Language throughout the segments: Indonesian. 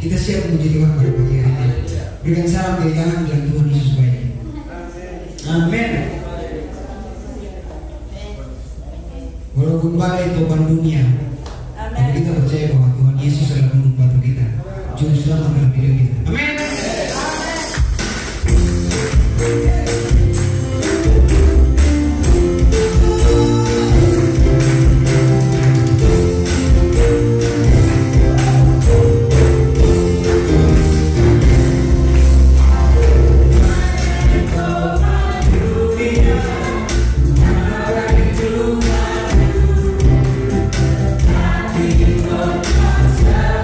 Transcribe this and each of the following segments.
Kita siap menjadi wakil pada pagi hari ini. Berikan salam dari kanan dan Tuhan Yesus baik. Amin. Walaupun badai topan dunia, tapi kita percaya bahwa Tuhan Yesus adalah gunung batu kita, juru selamat dalam hidup kita. Amin. Because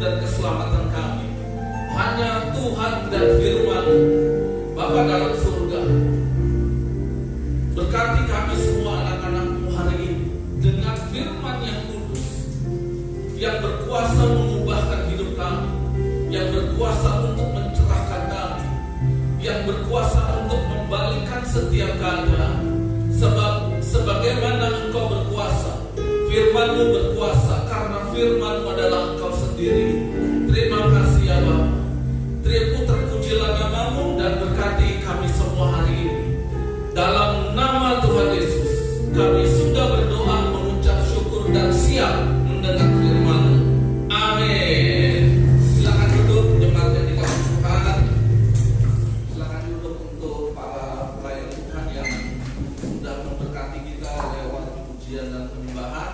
dan keselamatan kami. Hanya Tuhan dan firman Bapa dalam surga. Berkati kami semua anak-anak-Mu hari ini dengan firman yang kudus, yang berkuasa mengubahkan hidup kami, yang berkuasa untuk mencerahkan kami, yang berkuasa untuk membalikkan setiap keadaan. Sebab sebagaimana Engkau berkuasa, firman-Mu berkuasa, karena firman-Mu adalah Engkau sendiri. Terima kasih ya Bapa. Terpujilah nama-Mu dan berkati kami semua hari ini. Dalam nama Tuhan Yesus, kami sudah berdoa, mengucap syukur dan siap mendengar firman-Mu. Amin. Silakan duduk jemaat yang dikasihi Tuhan. Silakan duduk untuk para pelayan Tuhan yang sudah memberkati kita lewat pujian dan penyembahan.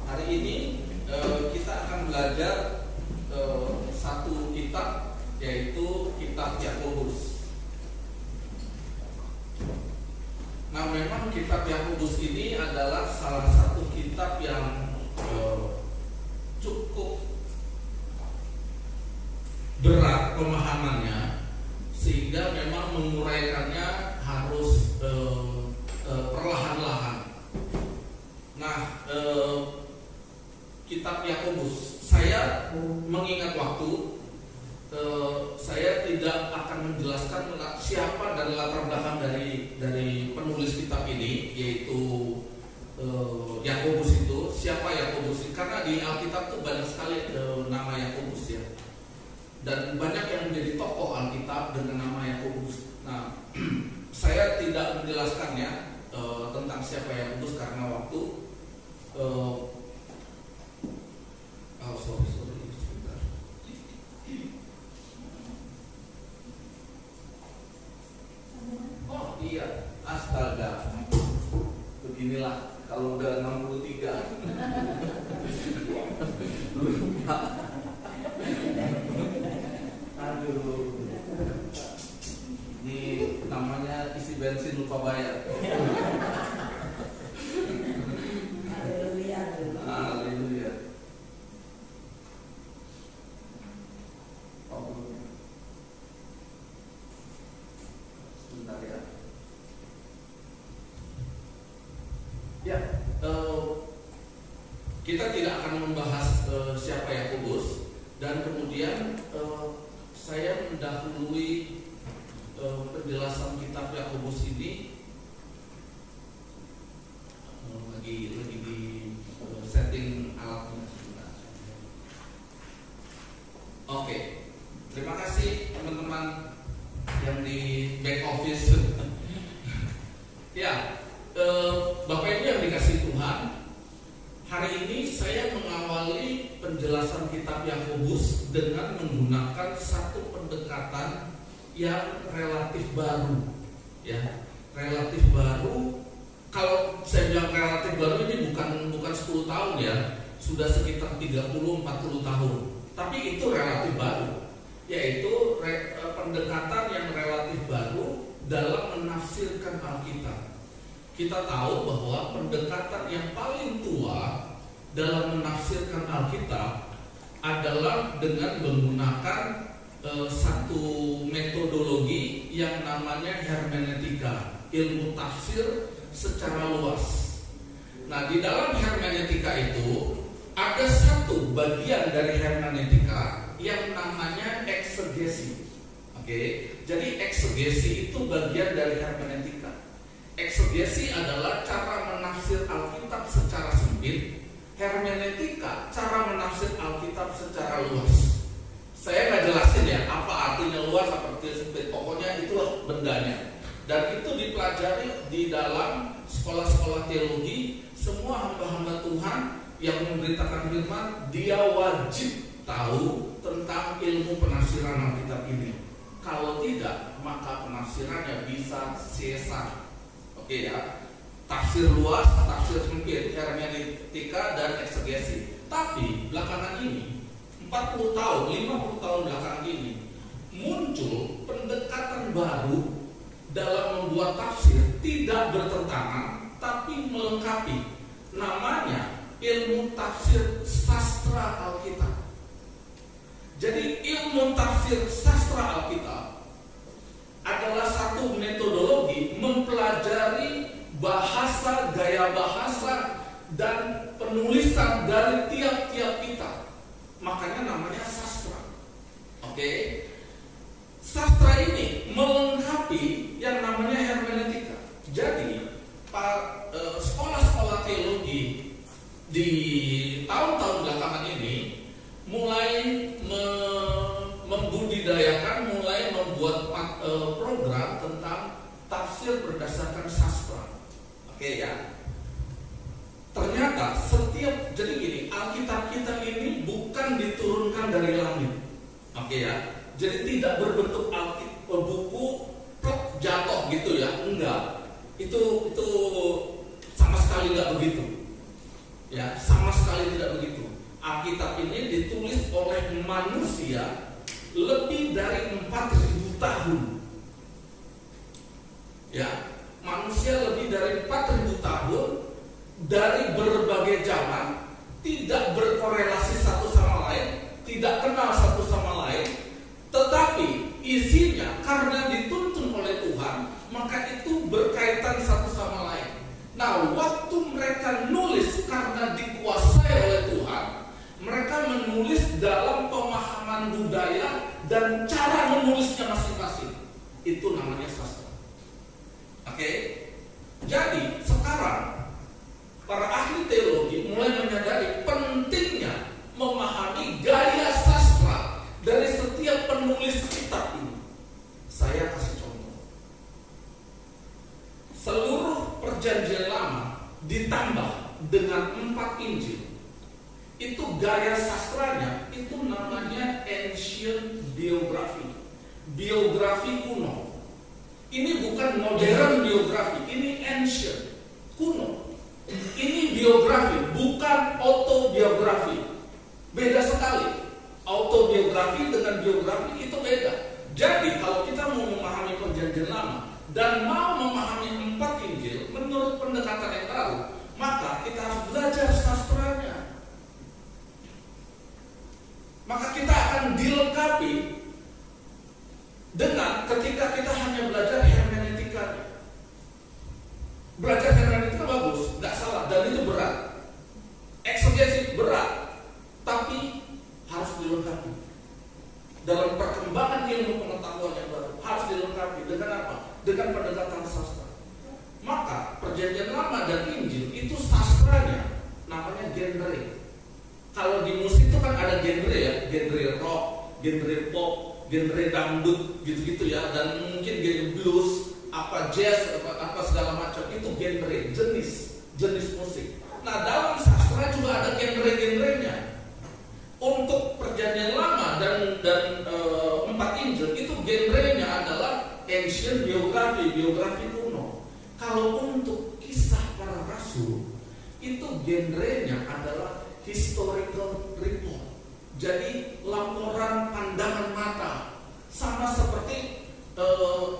Hari ini kita akan belajar satu kitab, yaitu kitab Yakobus. Nah, memang kitab Yakobus ini adalah salah satu kitab yang cukup berat pemahamannya, sehingga memang menguraikannya harus perlahan-lahan. Nah, kitab Yakobus, saya mengingat waktu, saya tidak akan menjelaskan siapa dan latar belakang dari penulis kitab ini, yaitu Yakobus itu. Siapa Yakobus? Karena di Alkitab itu banyak sekali nama Yakobus ya, dan banyak yang menjadi tokoh Alkitab dengan nama Yakobus. Nah, saya tidak menjelaskannya tentang siapa Yakobus karena waktu. Sorry, sebentar. Oh iya, astaga. Beginilah kalau udah 63. Lupa. Aduh. Ini namanya isi bensin lupa bayar. Haleluya. Sebentar ya. Ya, kita tidak akan membahas siapa Yakobus, dan kemudian saya mendahului penjelasan kitab Yakobus ini. Lagi di setting alatnya sebentar. Oke, terima kasih teman-teman yang di back office. Ya, Bapak Ibu yang dikasihi Tuhan, hari ini saya mengawali penjelasan kitab Yakobus dengan menggunakan satu pendekatan yang relatif baru, ya, relatif baru. Kalau saya bilang relatif baru ini bukan 10 tahun ya, sudah sekitar 30-40 tahun. Tapi itu relatif baru, yaitu pendekatan yang relatif baru dalam menafsirkan Alkitab. Kita tahu bahwa pendekatan yang paling tua dalam menafsirkan Alkitab adalah dengan menggunakan satu metodologi yang namanya hermeneutika, ilmu tafsir secara luas. Nah, di dalam hermeneutika itu ada satu bagian dari hermeneutika yang namanya eksegesi. Oke, jadi eksegesi itu bagian dari hermeneutika. Eksegesi adalah cara menafsir Alkitab secara sempit. Hermeneutika cara menafsir Alkitab secara luas. Saya nggak jelasin ya apa artinya luas, apa artinya sempit. Pokoknya itulah bendanya. Dan itu dipelajari di dalam sekolah-sekolah teologi. Semua hamba-hamba Tuhan yang memberitakan firman, dia wajib tahu tentang ilmu penafsiran Alkitab ini. Kalau tidak, maka penafsirannya bisa sesat. Oke ya, tafsir luas, tafsir sempit, hermeneutika dan eksegesi. Tapi belakangan ini, 40 tahun, 50 tahun belakangan ini, muncul pendekatan baru dalam membuat tafsir, tidak bertentangan tapi melengkapi. Namanya ilmu tafsir sastra Alkitab. Jadi ilmu tafsir sastra Alkitab adalah satu metodologi mempelajari bahasa, gaya bahasa, dan penulisan dari tiap-tiap kitab. Makanya namanya sastra. Oke. Sastra ini melengkapi yang namanya hermeneutika. Jadi sekolah-sekolah teologi di tahun-tahun belakangan ini mulai membudidayakan, mulai membuat program tentang tafsir berdasarkan sastra. Oke ya. Ternyata jadi gini, Alkitab kita ini bukan diturunkan dari langit. Oke ya. Jadi tidak berbentuk buku plek jatuh gitu ya, enggak. Itu sama sekali enggak begitu. Ya, sama sekali tidak begitu. Alkitab ini ditulis oleh manusia lebih dari 4.000 tahun. Ya, manusia lebih dari 4.000 tahun dari berbagai zaman, tidak berkorelasi satu sama lain, tidak kenal satu sama lain, tetapi isinya karena dituntun oleh Tuhan, maka itu berkaitan satu sama lain. Nah, waktu mereka nulis karena dikuasai oleh Tuhan, mereka menulis dalam pemahaman budaya dan cara menulisnya masing-masing. Itu namanya sastra. Oke? Jadi, sekarang para ahli teologi mulai menyadari pentingnya memahami gaya sastra dari setiap penulis kitab ini. Saya kasih contoh. Seluruh perjanjian lama ditambah dengan 4 Injil. Itu gaya sastranya, itu namanya ancient biography. Biografi kuno. Ini bukan modern biografi, ini ancient, kuno. Ini biografi, bukan autobiografi. Beda sekali. Autobiografi dengan biografi itu beda. Jadi kalau kita mau memahami perjanjian lama dan mau memahami 4 Injil menurut pendekatan yang baru, maka kita harus belajar sastranya. Maka kita akan dilengkapi dengan ketika kita hanya belajar hermeneutika. Belajar hermeneutika bagus, nggak salah, dan itu berat. Eksegesis berat, tapi harus dilengkapi. Dalam perkembangan ilmu pengetahuan yang baru harus dilengkapi dengan apa? Dengan pendekatan sastra. Maka perjanjian lama dan Injil itu sastranya namanya genre. Kalau di musik itu kan ada genre ya, genre rock, genre pop, genre dangdut, gitu-gitu ya, dan mungkin genre blues, apa jazz, apa segala macam, itu genre, jenis musik. Nah, dalam sastra juga ada genre-genrenya. Untuk perjanjian lama dan 4 Injil itu genrenya adalah ancient biografi kuno. Kalau untuk kisah para rasul itu genrenya adalah historical report. Jadi laporan pandangan mata, sama seperti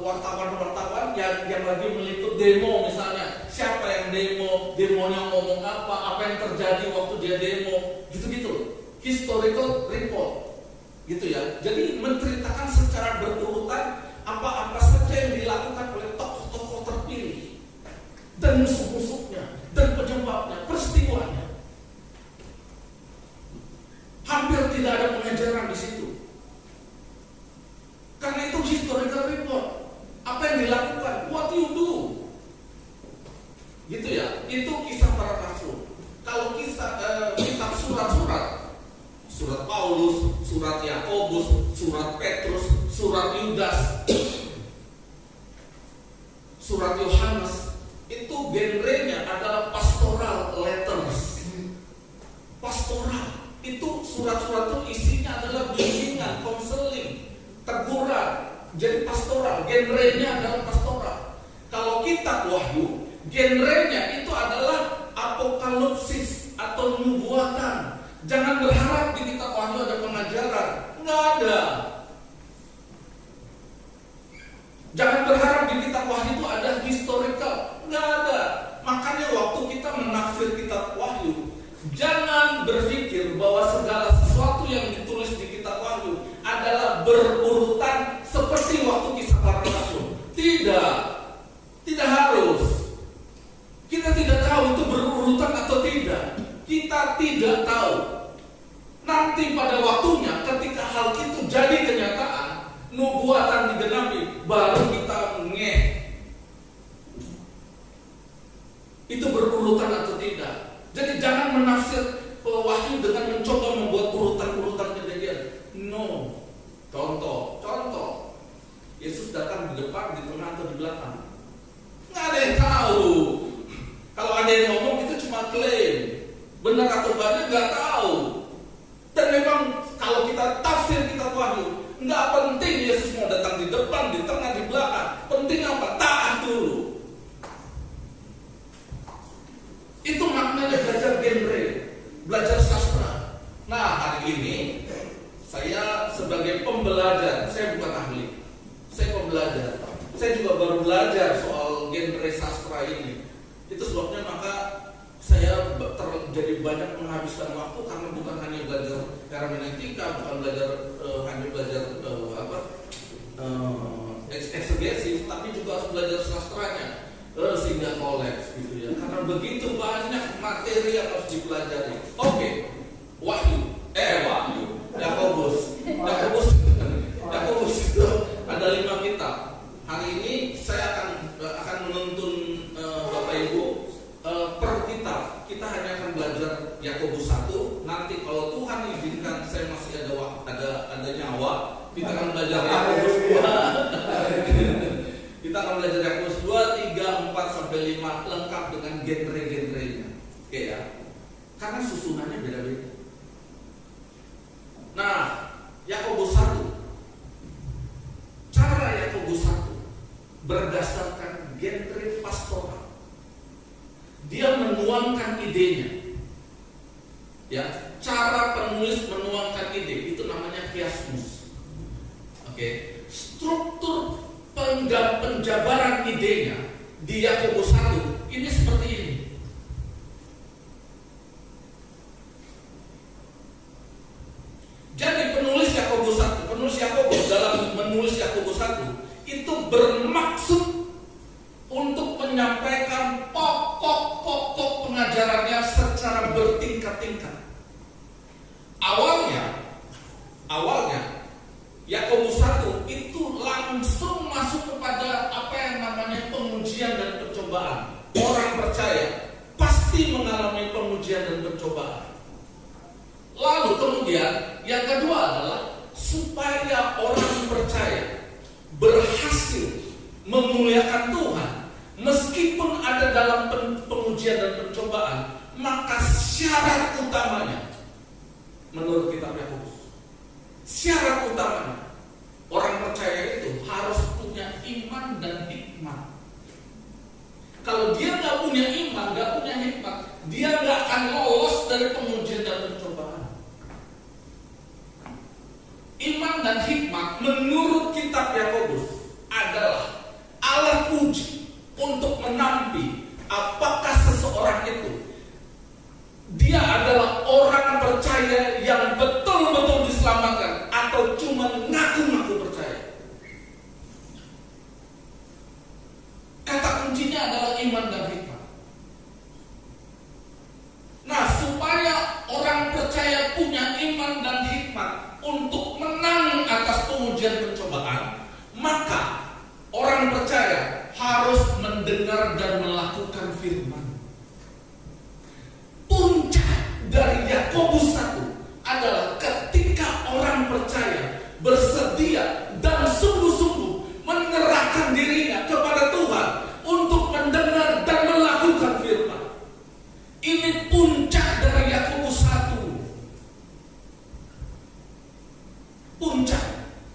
wartawan-wartawan yang lagi meliput demo misalnya. Siapa yang demonya ngomong apa yang terjadi waktu dia demo, gitu-gitu. Historical report, gitu ya. Jadi menceritakan secara berurutan apa-apa saja yang dilakukan oleh tokoh-tokoh terpilih dan musuh-musuhnya dan penyebabnya, peristiwanya. Hampir tidak ada pengajaran di situ. Karena itu historical report. Apa yang dilakukan? What you do? Gitu ya. Itu kisah para rasul. Kalau kitab surat-surat, surat Paulus, surat Yakobus, surat Petrus, surat Yudas, surat Yohanes, itu genrenya adalah pastoral letters. Pastoral. Itu surat-surat itu isinya adalah bimbingan, konseling, teguran. Jadi pastoral, genrenya adalah pastoral. Kalau kitab Wahyu, genrenya itu adalah apokalipsis atau nubuatan. Jangan berharap di kitab Wahyu ada pengajaran, nggak ada. Jangan berharap di kitab Wahyu itu ada historical, nggak ada. Makanya waktu kita menafsir kitab Wahyu, nanti pada waktunya ketika hal itu jadi kenyataan, nubuatan digenapi, baru kita ngeh. Itu berurutan atau tidak. Jadi jangan menafsir wahyu dengan mencoba membuat urutan-urutan kejadian. No. Contoh. Yesus datang di depan, di tengah atau di belakang. Nggak ada yang tahu. Kalau ada yang ngomong itu cuma klaim. Benar atau enggaknya nggak tahu. Dan memang kalau kita tafsir kitab wahyu, nggak penting Yesus mau datang di depan, di tengah, di belakang. Penting apa? Taat dulu. Itu maknanya belajar genre, belajar sastra. Nah, hari ini saya sebagai pembelajar, saya bukan ahli, saya pembelajar. Saya juga baru belajar soal genre sastra ini. Itu sebabnya maka saya jadi banyak menghabiskan waktu karena bukan hanya belajar hermeneutika, bukan hanya belajar eksegesis, tapi juga harus belajar sastranya sehingga koleks gitu ya. Karena begitu banyak materi yang harus dipelajari. Oke, Yakobus itu ada 5 kitab. Hari ini saya akan menuntun Bapak Ibu per kitab. Kita hanya akan belajar Yakobus 1. Nanti kalau Tuhan izinkan saya masih ada nyawa, kita akan belajar Yakobus 2. Kita akan belajar Yakobus 2, 3, 4 sampai 5 lengkap dengan genre-genrenya. Oke ya. Karena susunannya beda-beda. Nah, Yakobus 1. Cara Yakobus 1 berdasarkan genre pastoral. Dia menuangkan idenya. Ya, cara penulis menuangkan ide itu namanya kiasmus. Oke. Struktur penjabaran idenya di Yakobus 1 ini seperti ini. Jadi penulis Yakobus dalam menulis Yakobus 1 itu bermaksud untuk menyampaikan pokok-pokok pengajarannya secara bertingkat-tingkat. Awalnya Yakobus 1 itu langsung masuk kepada apa yang namanya pengujian dan pencobaan. Orang percaya pasti mengalami pengujian dan pencobaan. Lalu kemudian yang kedua adalah supaya orang percaya berhasil memuliakan Tuhan meskipun ada dalam pengujian dan pencobaan, maka syarat utamanya menurut kitab Yakobus, syarat utamanya orang percaya itu harus punya iman dan hikmat. Kalau dia nggak punya iman, nggak punya hikmat, dia nggak akan lolos dari pengujian dan pencobaan. Iman dan hikmat menurut kitab Yakobus adalah alat uji untuk menampi apakah seseorang itu dia adalah orang percaya yang betul-betul diselamatkan atau cuma ngaku-ngaku percaya. Kata kuncinya adalah iman dan hikmat. Nah, supaya orang percaya punya iman dan hikmat untuk menang atas pengujian pencobaan, maka orang percaya harus mendengar dan melakukan firman. Puncak dari Yakobus 1 adalah ketika orang percaya bersedia dan sungguh-sungguh menyerahkan dirinya kepada Tuhan untuk mendengar dan melakukan firman. Ini puncak dari Yakobus 1. Puncak.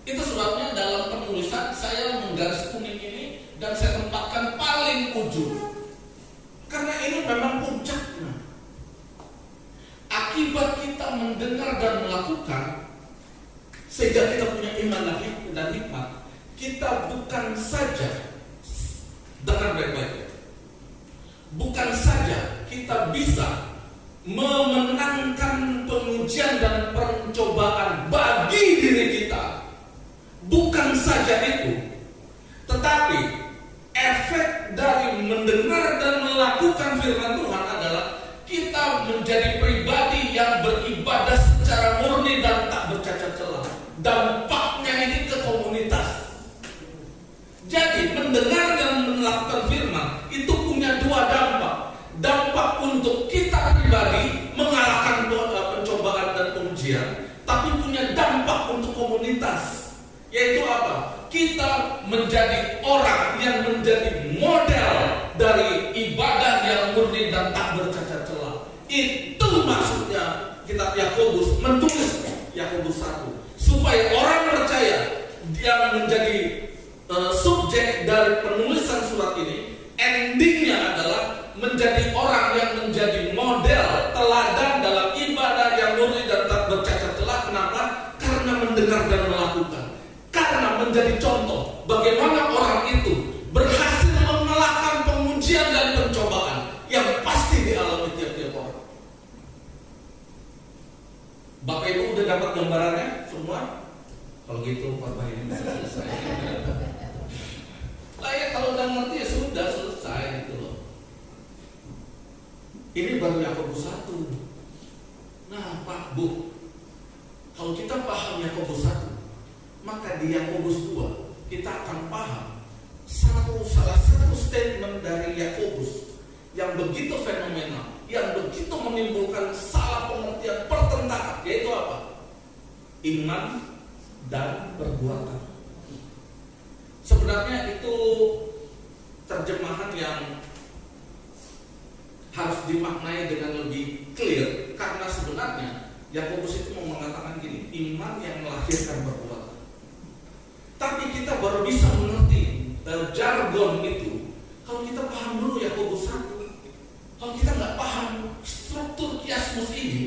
Itu sebabnya dalam penulisan saya menggaris kuning ini dan saya tempatkan paling ujung. Karena ini memang puncaknya. Akibat kita mendengar dan melakukan, sehingga kita punya iman dan hikmat, kita bukan saja, dengar baik-baik, bukan saja kita bisa memenangkan pengujian dan pencobaan bagi diri kita. Bukan saja itu, tetapi efek dari mendengar dan melakukan firman Tuhan adalah kita menjadi pribadi yang beribadah secara murni pengujian, tapi punya dampak untuk komunitas. Yaitu apa? Kita menjadi orang yang menjadi model dari ibadah yang murni dan tak bercacat celah. Itu maksudnya kitab Yakobus menulis Yakobus 1, supaya orang percaya yang menjadi subjek dari penulisan surat ini, endingnya adalah menjadi orang yang menjadi model teladan dalam ibadah yang murni dan tak bercacat celah. Kenapa? Karena mendengar dan melakukan. Karena menjadi contoh bagaimana orang itu berhasil mengalahkan pengujian dan pencobaan yang pasti dialami tiap-tiap orang. Bapak Ibu udah dapat gambarannya semua? Kalau gitu khotbah ini bisa selesai. Lah ya, kalau udah ngerti ya sudah selesai gitu loh. Ini baru Yakobus 1. Nah Pak Bu, kalau kita paham Yakobus 1, maka di Yakobus 2 kita akan paham salah satu statement dari Yakobus yang begitu fenomenal, yang begitu menimbulkan salah pengertian pertentangan, yaitu apa? Iman dan perbuatan. Sebenarnya itu terjemahan yang harus dimaknai dengan lebih clear, karena sebenarnya Yakobus itu mau mengatakan gini, iman yang melahirkan perbuatan. Tapi kita baru bisa mengerti jargon itu kalau kita paham dulu Yakobus 1. Kalau kita nggak paham struktur kiasmus ini,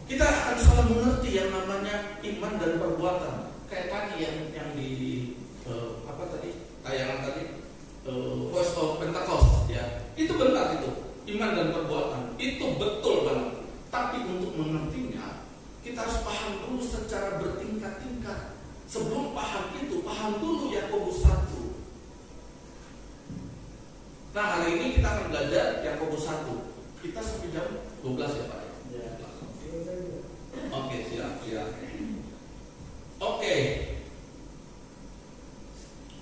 kita akan salah mengerti yang namanya iman dan perbuatan. Kayak tadi yang di tayangan tadi, Voice of Pentecost, ya, itu benar itu iman dan perbuatan itu betul banget. Tapi untuk mengertinya kita harus paham dulu secara bertingkat-tingkat. Sebelum paham itu, paham dulu Yakobus 1. Nah hari ini kita akan belajar Yakobus 1. Kita sampai jam 12 ya Pak? Ya. Oke, siap. Oke.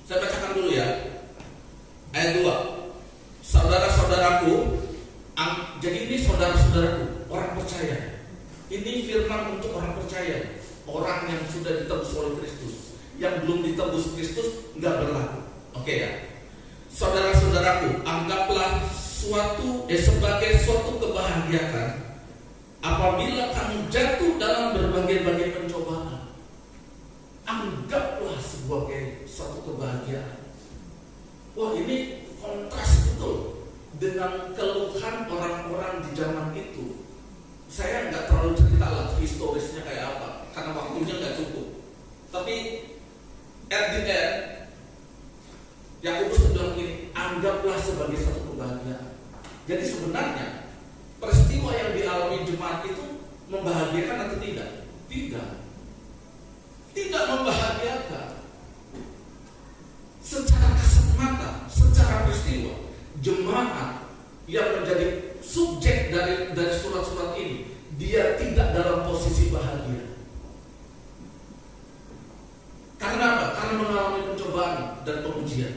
Saya bacakan dulu ya. Ayat 2. Saudara-saudaraku, jadi ini saudara-saudaraku, orang percaya. Ini firman untuk orang percaya, orang yang sudah ditebus oleh Kristus. Yang belum ditebus Kristus nggak berlaku. Oke ya. Saudara-saudaraku, anggaplah sebagai suatu kebahagiaan apabila kamu jatuh dalam berbagai-bagai pencobaan. Anggaplah sebagai suatu kebahagiaan. Wah, ini kontras betul dengan keluhan orang-orang di zaman itu. Saya nggak terlalu cerita lah historisnya kayak apa, karena waktunya nggak cukup. Tapi at the end, Yakobus bilang begini, anggaplah sebagai satu kebahagiaan. Jadi sebenarnya peristiwa yang dialami jemaat itu membahagiakan atau tidak? Tidak membahagiakan. Secara kasat mata, secara peristiwa, jemaat yang menjadi subjek dari surat-surat ini, dia tidak dalam posisi bahagia. Karena apa? Karena mengalami pencobaan dan pengujian.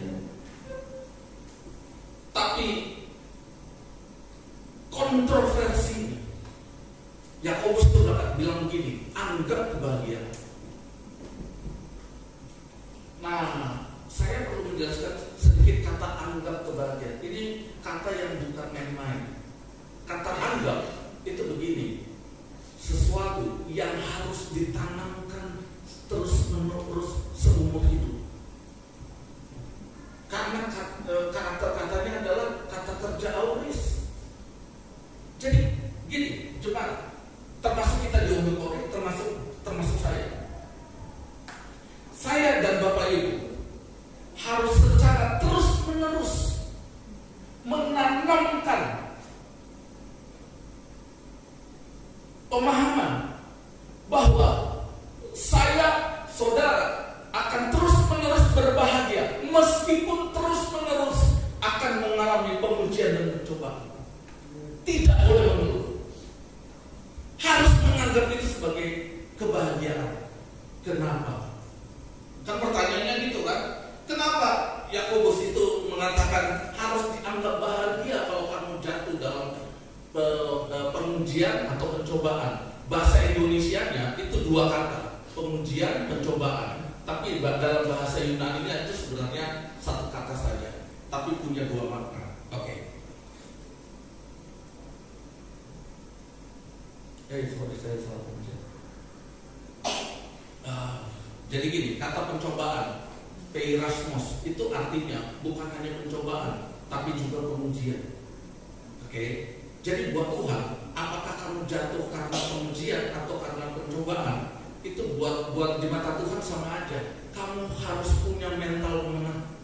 Tapi kontroversinya, Yakobus itu bilang begini, anggap kebahagiaan. Nah, saya perlu menjelaskan sedikit kata anggap kebahagiaan. Ini kata yang bukan main-main. Kata anggap itu begini, sesuatu yang harus ditanamkan terus-menerus seumur hidup. Karena karakter katanya adalah kata kerja auris. Jadi gini, cuma termasuk kita di Omikore, termasuk saya. Saya dan Bapak Ibu harus secara terus-menerus menanamkan pemahaman bahwa saya, saudara, akan terus-menerus berbahagia meskipun terus-menerus akan mengalami pengujian dan pencobaan. Tidak boleh mengeluh. Harus menganggap itu sebagai kebahagiaan. Kenapa? Kan pertanyaannya gitu kan? Kenapa Yakobus itu mengatakan harus dianggap bahagia kalau kamu jatuh dalam pengujian atau pencobaan? bahasa Indonesianya itu dua kata, pengujian, pencobaan. Tapi dalam bahasa Yunani itu sebenarnya satu kata saja, tapi punya dua makna. Oke. Sorry, saya salah pengujian. Jadi gini, kata pencobaan, peirasmos, itu artinya bukan hanya pencobaan, tapi juga pengujian. Oke. Jadi buat Tuhan, apakah kamu jatuh karena pengujian atau karena pencobaan, itu buat di mata Tuhan sama aja. Kamu harus punya mental menang.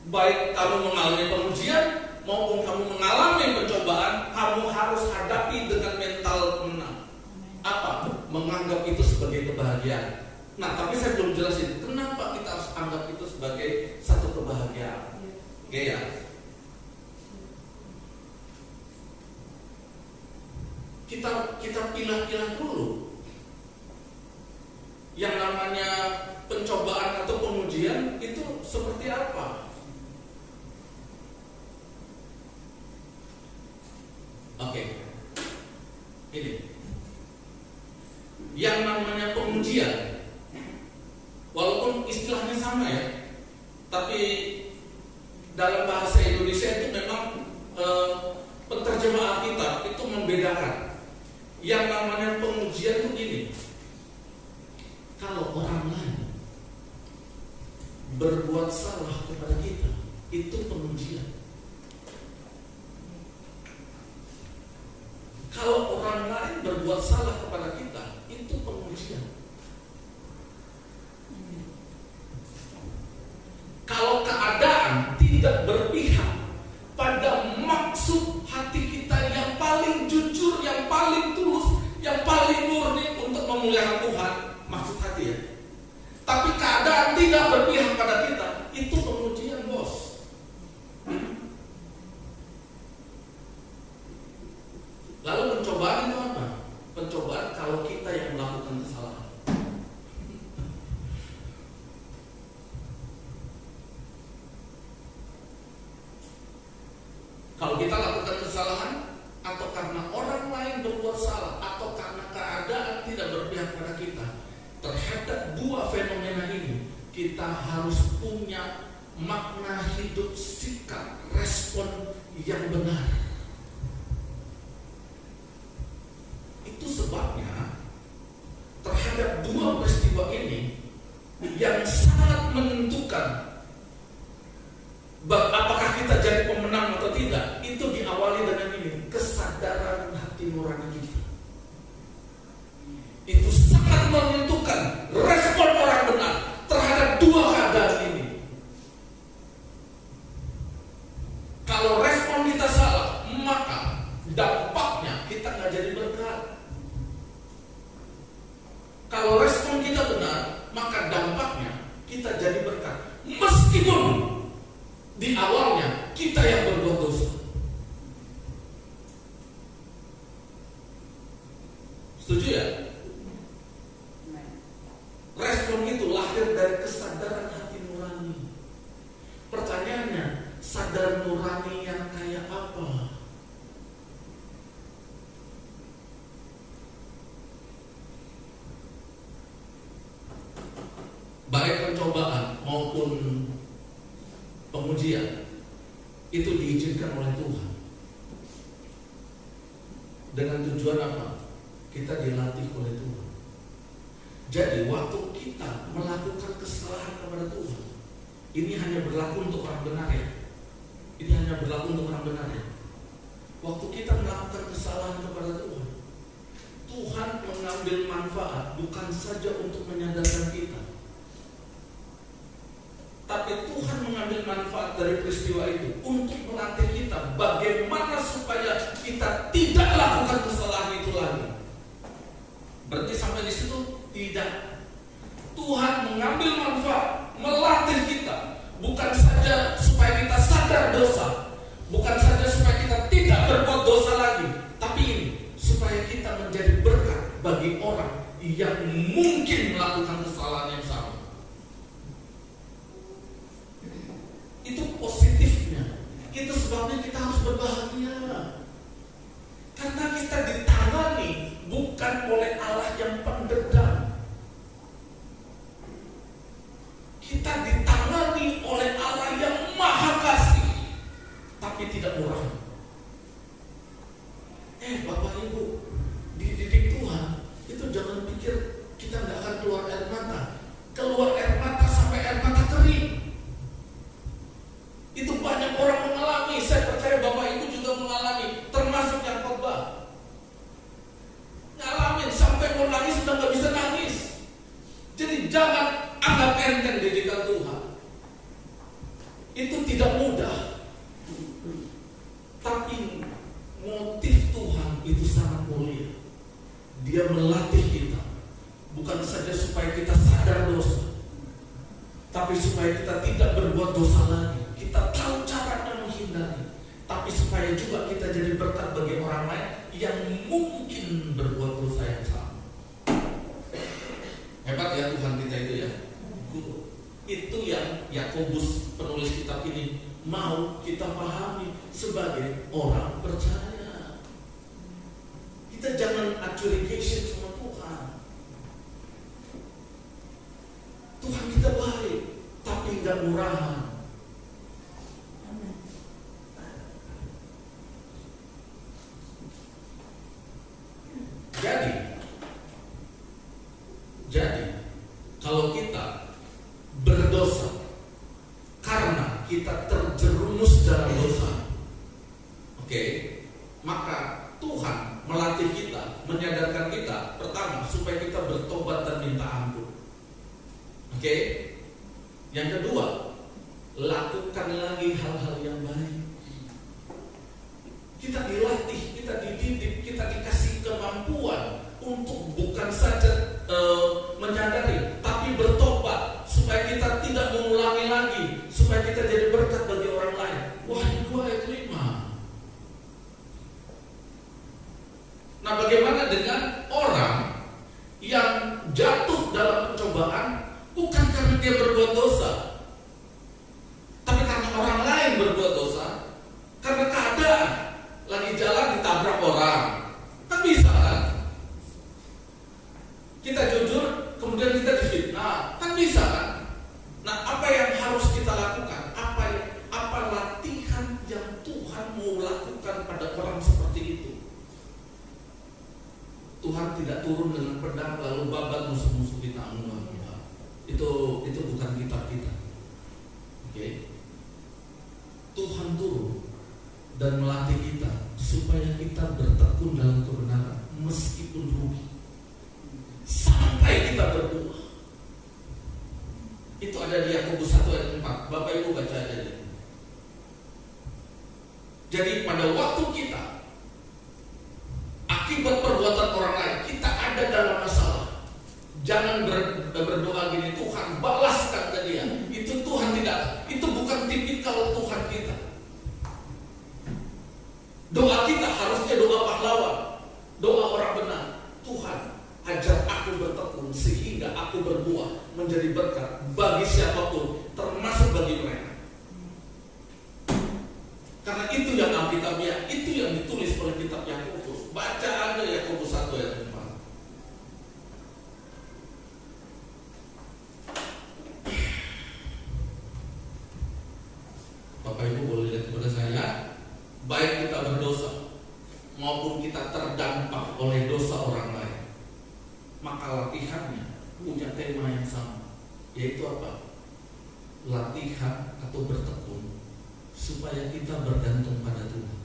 Baik kamu mengalami pengujian maupun kamu mengalami pencobaan, kamu harus hadapi dengan mental menang. Apa? Menganggap itu sebagai kebahagiaan. Nah, tapi saya belum jelasin kenapa kita harus anggap itu sebagai satu kebahagiaan. Oke ya. Kita pilah-pilah dulu. Yang namanya pencobaan atau pengujian itu seperti apa? Oke. Ini. Yang namanya pengujian, walaupun istilahnya sama ya, tapi dalam bahasa Indonesia itu memang penerjemah Alkitab itu membedakan. Yang namanya pengujian itu gini, kalau orang lain berbuat salah kepada kita, itu pengujian. Kalau orang lain berbuat salah kepada kita, itu pengujian. Kalau keadaan tidak berpihak pada maksud hati kita yang paling jujur, yang paling tulus, yang paling murni untuk memuliakan Tuhan, maksud hati ya. Tapi keadaan tidak berpihak pada kita, itu pengujian, bos. Lalu pencobaan itu apa? Pencobaan kalau kita yang melakukan kesalahan. Kalau kita lakukan kesalahan, atau karena orang lain berbuat salah, atau karena keadaan tidak berpihak pada kita, terhadap dua fenomena ini, kita harus punya makna hidup, sikap, respon yang benar. Itu sebabnya terhadap dua peristiwa ini yang sangat menentukan apakah kita jadi pemenang atau tidak, itu diawali dengan ini, kesadaran hati nurani kita. Itu sangat menentukan respon orang benar terhadap dua keadaan ini. Kalau respon kita salah, maka dampaknya kita nggak jadi berkat. Kalau respon kita benar, maka dampaknya kita jadi berkat. Meskipun di awalnya kita yang berbuat dosa. Setuju ya? Respon itu lahir dari kesadaran hati nurani. Pertanyaannya, sadar nurani yang kayak apa? Baik pencobaan maupun pengujian itu diizinkan oleh Tuhan. Dengan tujuan apa? Kita dilatih oleh Tuhan. Jadi waktu kita melakukan kesalahan kepada Tuhan, ini hanya berlaku untuk orang benar ya. Ini hanya berlaku untuk orang benar ya. Waktu kita melakukan kesalahan kepada Tuhan, Tuhan mengambil manfaat bukan saja untuk menyadarkan kita, tapi Tuhan mengambil manfaat dari peristiwa itu untuk melatih kita bagaimana supaya kita tidak lakukan kesalahan itu lagi. Berarti sampai di situ tidak. Tuhan mengambil manfaat, melatih kita, bukan saja supaya kita sadar dosa, bukan saja supaya kita tidak berbuat dosa lagi, tapi ini supaya kita menjadi berkat bagi orang yang mungkin melakukan kesalahan yang sama. Itu positifnya. Itu sebabnya kita harus berbahagia, karena kita ditangani bukan oleh Allah yang pendendam. Kita ditangani oleh Allah yang maha kasih, tapi tidak murah. Bapak Ibu, dididik Tuhan, itu jangan pikir kita nggak akan keluar air mata. Keluar air mata sampai air mata kering. Itu banyak orang mengalami. Saya percaya Bapak Ibu juga mengalami, termasuk yang khotbah. Ngalamin sampai mau nangis sudah nggak bisa nangis. Jadi jangan anggap enteng didikan Tuhan. Itu tidak mudah. Tapi motif Tuhan itu sangat mulia. Dia melatih kita bukan saja supaya kita sadar dosa, tapi supaya kita tidak berbuat dosa lagi. Kita tahu cara menghindari, tapi supaya juga kita jadi berkat bagi orang lain yang mungkin berbuat dosa yang sama. Hebat ya Tuhan kita itu ya. Itu yang Yakobus penulis kitab ini mau kita pahami sebagai orang percaya. Kita jangan accusation sama Tuhan. Tuhan kita baik, tapi nggak murahan. Jadi kalau kita berdosa karena kita terjerumus dalam dosa, maka Tuhan melatih kita, menyadarkan kita, pertama supaya kita bertobat dan minta ampun. Yang kedua, lakukan lagi hal-hal yang baik. Kita dilatih, kita dididik, kita dikasih kemampuan untuk bukan saja menyadari, tapi bertobat supaya kita tidak mengulangi lagi, supaya kita jadi berkat bagi orang lain. Wahyu 2 ayat 5. Nah, bagaimana dengan orang yang jatuh dalam pencobaan bukan karena dia berbuat dosa, tapi karena orang lain berbuat dosa, karena keadaan lagi jalan ditabrak orang, kan bisa kan? Kita jujur, kemudian kita difitnah, kan bisa kan? Nah, apa yang harus kita lakukan? Apa latihan yang Tuhan mau lakukan pada orang seperti itu? Tuhan tidak turun dengan pedang lalu babat musuh-musuh kita. Itu bukan kitab kita. Tuhan turun dan melatih kita supaya kita bertekun dalam kebenaran meskipun rugi, sampai kita berbuah. Itu ada di Yakobus 1 ayat 4. Bapak Ibu baca aja deh. Jadi pada waktu kita akibat perbuatan orang lain, kita ada dalam masalah, jangan berdoa gini, Tuhan balaskan ke dia. Itu Tuhan tidak. Itu bukan tipikal Tuhan kita. Doa kita harusnya doa pahlawan, doa orang benar. Tuhan, ajar aku bertekun sehingga aku berbuah menjadi berkat bagi siapapun, termasuk bagi mereka. Karena itu yang Alkitabiah, itu yang ditulis oleh kitab Yakobus. Baca aja Yakobus 1 ayat 4. Bapak Ibu boleh lihat kepada saya, baik kita berdosa maupun kita terdampak oleh dosa orang lain, maka latihannya punya tema yang sama, yaitu apa? Latihan atau bertekun supaya kita bergantung pada Tuhan.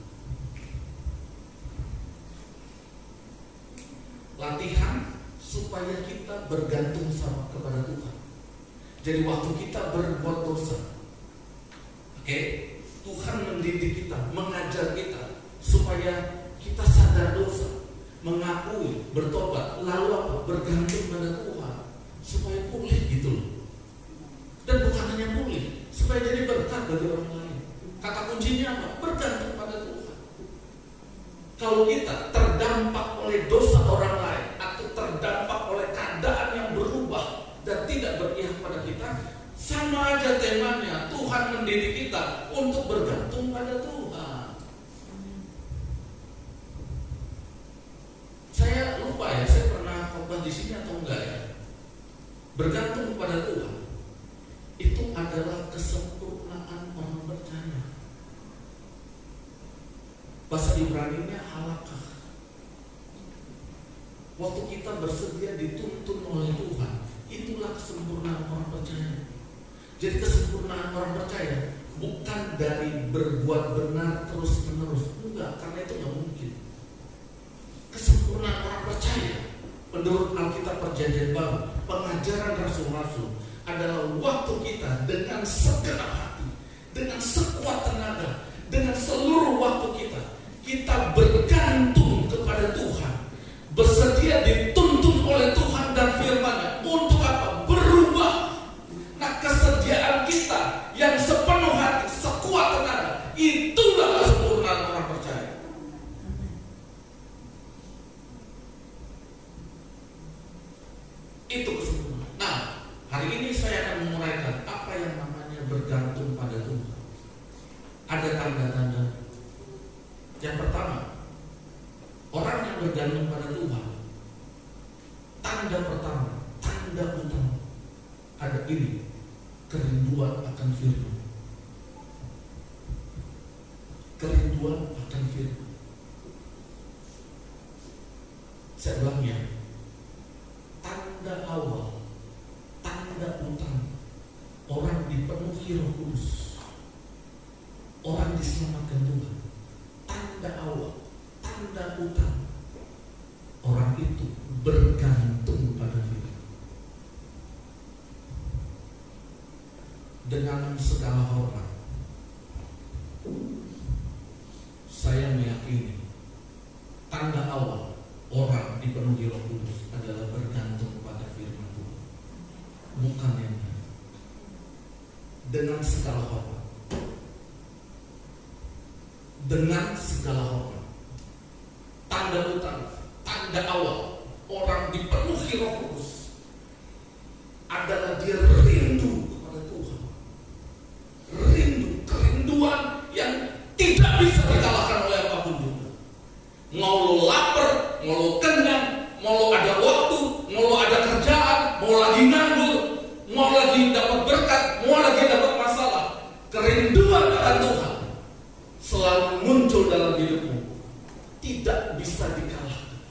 Latihan supaya kita bergantung sama kepada Tuhan. Jadi waktu kita berbuat dosa, Tuhan mendidik kita, mengajar kita supaya kita sadar dosa, mengakui, bertobat, lalu apa? Bergantung pada Tuhan supaya pulih gitu loh. Dan bukan hanya pulih, supaya jadi berkat bagi orang lain. Kata kuncinya apa? Bergantung pada Tuhan. Kalau kita terdampak oleh dosa orang lain atau terdampak oleh keadaan yang berubah dan tidak berpihak pada kita, sama aja temanya. Tuhan mendidik kita untuk bergantung pada Tuhan. Saya lupa di sini atau enggak ya? Bergantung kepada Tuhan itu adalah kesempurnaan orang percaya. Bahasa Ibrani-nya halakah. Waktu kita bersedia dituntun oleh Tuhan, itulah kesempurnaan orang percaya. Jadi kesempurnaan orang percaya bukan dari berbuat benar terus menerus, enggak, karena itu nggak mungkin. Kesempurnaan orang percaya menurut Alkitab Perjanjian Baru, pengajaran rasul-rasul adalah waktu kita dengan segenap hati, dengan sekuat tenaga, dengan seluruh waktu kita bergantung kepada Tuhan, bersedia dituntun oleh Tuhan dan firman-Nya. Untuk apa? Berubah. Nah, kesediaan kita yang sepenuh hati, sekuat tenaga, itulah kesempurnaan orang percaya. Itu kesempurnaan. Nah, hari ini saya akan menguraikan apa yang namanya bergantung pada Tuhan. Ada tanda-tanda. Yang pertama, orang yang bergantung pada Tuhan, tanda pertama, tanda utama ada ini, kerinduan akan firman. Kerinduan akan firman. Saya ulangnya, tanda awal, tanda utama orang dipenuhi Roh Kudus, orang diselamatkan Tuhan. Tanda awal, tanda utama orang itu bergantung pada firman. Dengan segala hormat, saya meyakini tanda awal orang dipenuhi Roh Kudus adalah bergantung pada firman Tuhan, bukan yang lain. Dengan segala hormat, dengan segala hormat, tanda utama, tanda awal orang dipenuhi Roh Kudus adalah dia rindu kepada Tuhan. Rindu, kerinduan yang tidak bisa dikalahkan oleh apapun juga. Mau lo lapar, mau lo kenyang, mau lo ada waktu, mau lo ada kerjaan, mau lagi nganggur, mau lagi dapat berkat, mau lagi dapat masalah, kerinduan akan Tuhan selalu muncul dalam hidupmu, tidak bisa dikalahkan.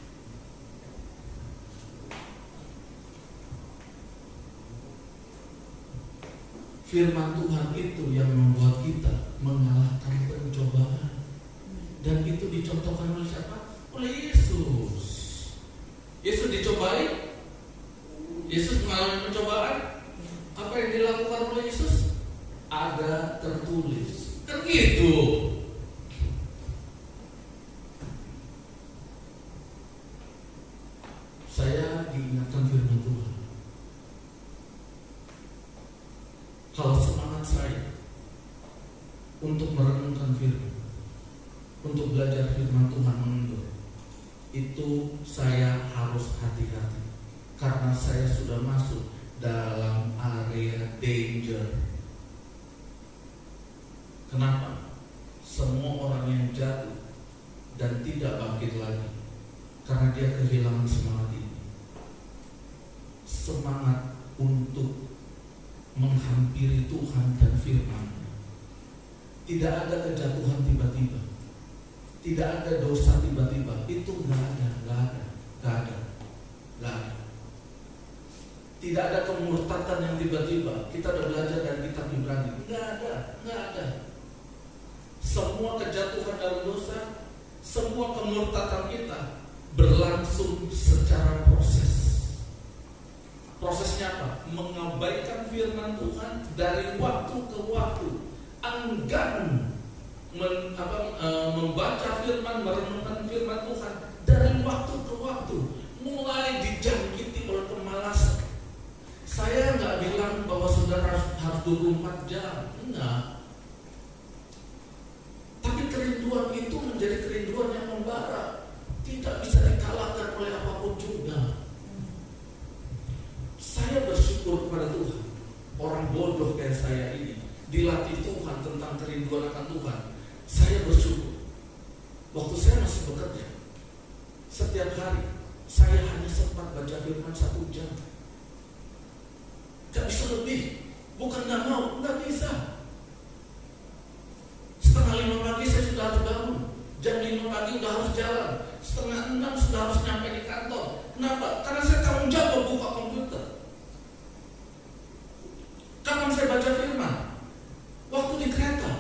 Firman Tuhan itu yang membuat kita mengalahkan pencobaan, dan itu dicontohkan oleh siapa? Oleh Yesus. Yesus dicobai, Yesus mengalami pencobaan. Apa yang dilakukan oleh Yesus? Ada tertulis, kan gitu. Saya diingatkan firman Tuhan. Kalau semangat saya untuk merenungkan firman, untuk belajar firman Tuhan mengendur, itu saya harus hati-hati, karena saya sudah masuk dalam area danger. Kenapa? Semua orang yang jatuh dan tidak bangkit lagi karena dia kehilangan semangat ini. Semangat untuk menghampiri Tuhan dan firman-Nya. Tidak ada kejatuhan tiba-tiba, tidak ada dosa tiba-tiba. Itu nggak ada. Tidak ada kemurtatan yang tiba-tiba. Kita udah belajar dari kitab Ibrani. Nggak ada. Semua kejatuhan dalam dosa, semua kemurtatan kita berlangsung secara proses. Prosesnya apa? Mengabaikan firman Tuhan dari waktu ke waktu, enggan membaca firman, merenungkan firman Tuhan dari waktu ke waktu, mulai dijangkiti oleh kemalasan. Saya nggak bilang bahwa saudara harus 24 jam, enggak. Tapi kerinduan itu menjadi kerinduan yang membara, tidak bisa dikalahkan oleh apapun juga. Saya bersyukur kepada Tuhan, orang bodoh kayak saya ini dilatih Tuhan tentang kerinduan akan Tuhan. Saya bersyukur. Waktu saya masih bekerja, setiap hari saya hanya sempat baca firman 1 jam. Gak bisa lebih. Bukan gak mau, gak bisa. 4:30 pagi saya sudah harus bangun. Jam 5 pagi udah harus jalan. 5:30 sudah harus nyampe di kantor. Kenapa? Karena saya tanggung jawab buka komputer. Kapan saya baca firman? Waktu di kereta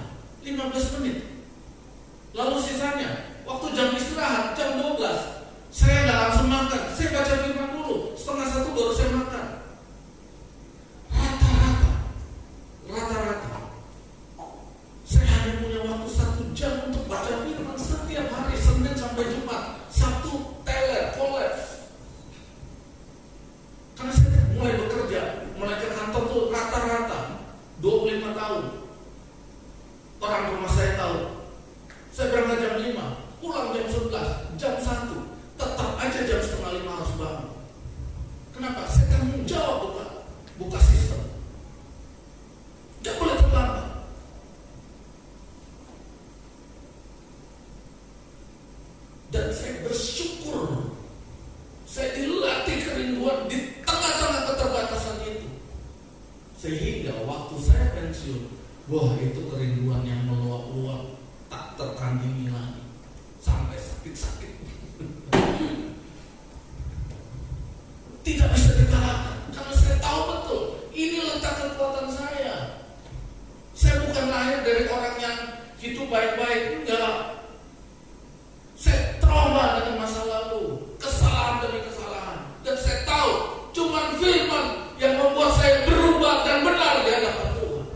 15 menit. Lalu sisanya waktu jam istirahat jam 12. Saya nggak langsung makan. Saya baca firman dulu. 12:30 baru saya makan. Rata-rata saya hanya punya waktu 1 jam untuk baca firman setiap hari, Senin sampai Jumat. Sabtu teler, kolaps. Karena saya mulai bekerja, mulai ke kantor tuh rata-rata 25 tahun. Orang rumah saya tahu. Saya berangkat jam 5, pulang jam 11, jam 1. Tetap aja jam 4:30 harus bangun. Kenapa? Saya tanggung jawab buka sistem. Gak boleh terlambat. Dan saya bersyukur saya dilatih kerinduan di tengah-tengah keterbatasan itu. Sehingga waktu saya pensiun, wah itu kerinduan yang meluap-luap, tak tertandingi lagi. Sampai sakit-sakit. Tidak bisa dikalahkan. Karena saya tahu betul, ini letak kekuatan saya. Saya bukan lahir dari orang yang hidup baik-baik, enggak. Saya trauma dengan masa lalu, kesalahan demi kesalahan. Dan saya tahu, cuma firman yang membuat saya berubah dan benar di hadapan Tuhan.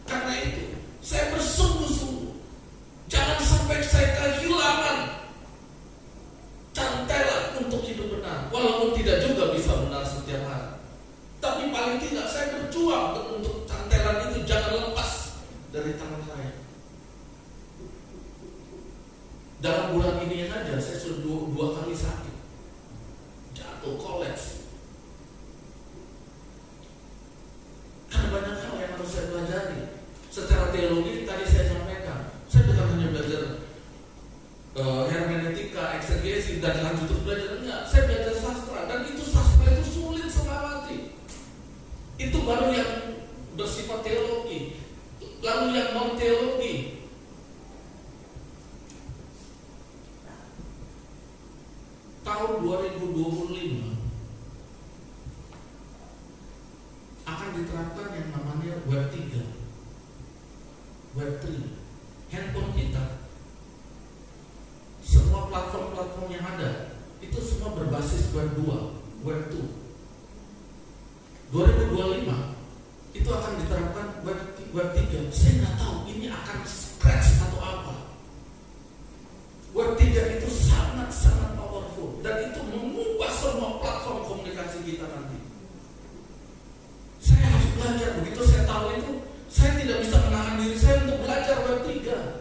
Karena itu, saya bersungguh-sungguh. Jangan sampai saya kehilangan cantelan untuk hidup benar. Walaupun tidak juga bisa benar setiap hari. Tapi paling tidak saya berjuang untuk cantelan itu jangan lepas dari tangan saya. Dalam bulan ini saja saya sudah dua kali sakit, jatuh, kolaps. Karena banyak hal yang harus saya pelajari. Secara teologi tadi saya sampaikan, saya bukan hanya belajar hermeneutika, eksegesi dan lanjut terus belajar, enggak. Saya belajar sastra dan itu sastra itu sulit sekali. Itu baru yang bersifat teologi. Lalu yang non teologi. Tahun 2025 akan diterapkan yang namanya Web 3, Web 3. Handphone kita, semua platform-platform yang ada itu semua berbasis Web 2, Web 2. 2025 itu akan diterapkan Web 3. Saya nggak tahu ini akan scratch atau apa. Web 3 itu sangat-sangat powerful dan itu mengubah semua platform komunikasi kita nanti. Saya harus belajar. Begitu saya tahu itu, saya tidak bisa menahan diri saya untuk belajar Web 3.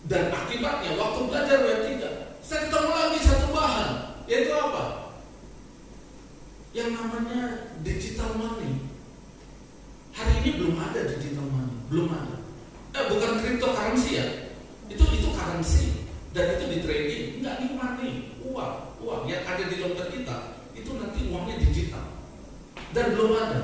Dan akibatnya waktu belajar Web 3, saya ketemu lagi satu bahan, yaitu apa? Yang namanya digital money. Hari ini belum ada digital money, belum ada. Bukan cryptocurrency ya, itu currency dan itu di trading, nggak di money, uang yang ada di dompet kita itu nanti uangnya digital dan belum ada.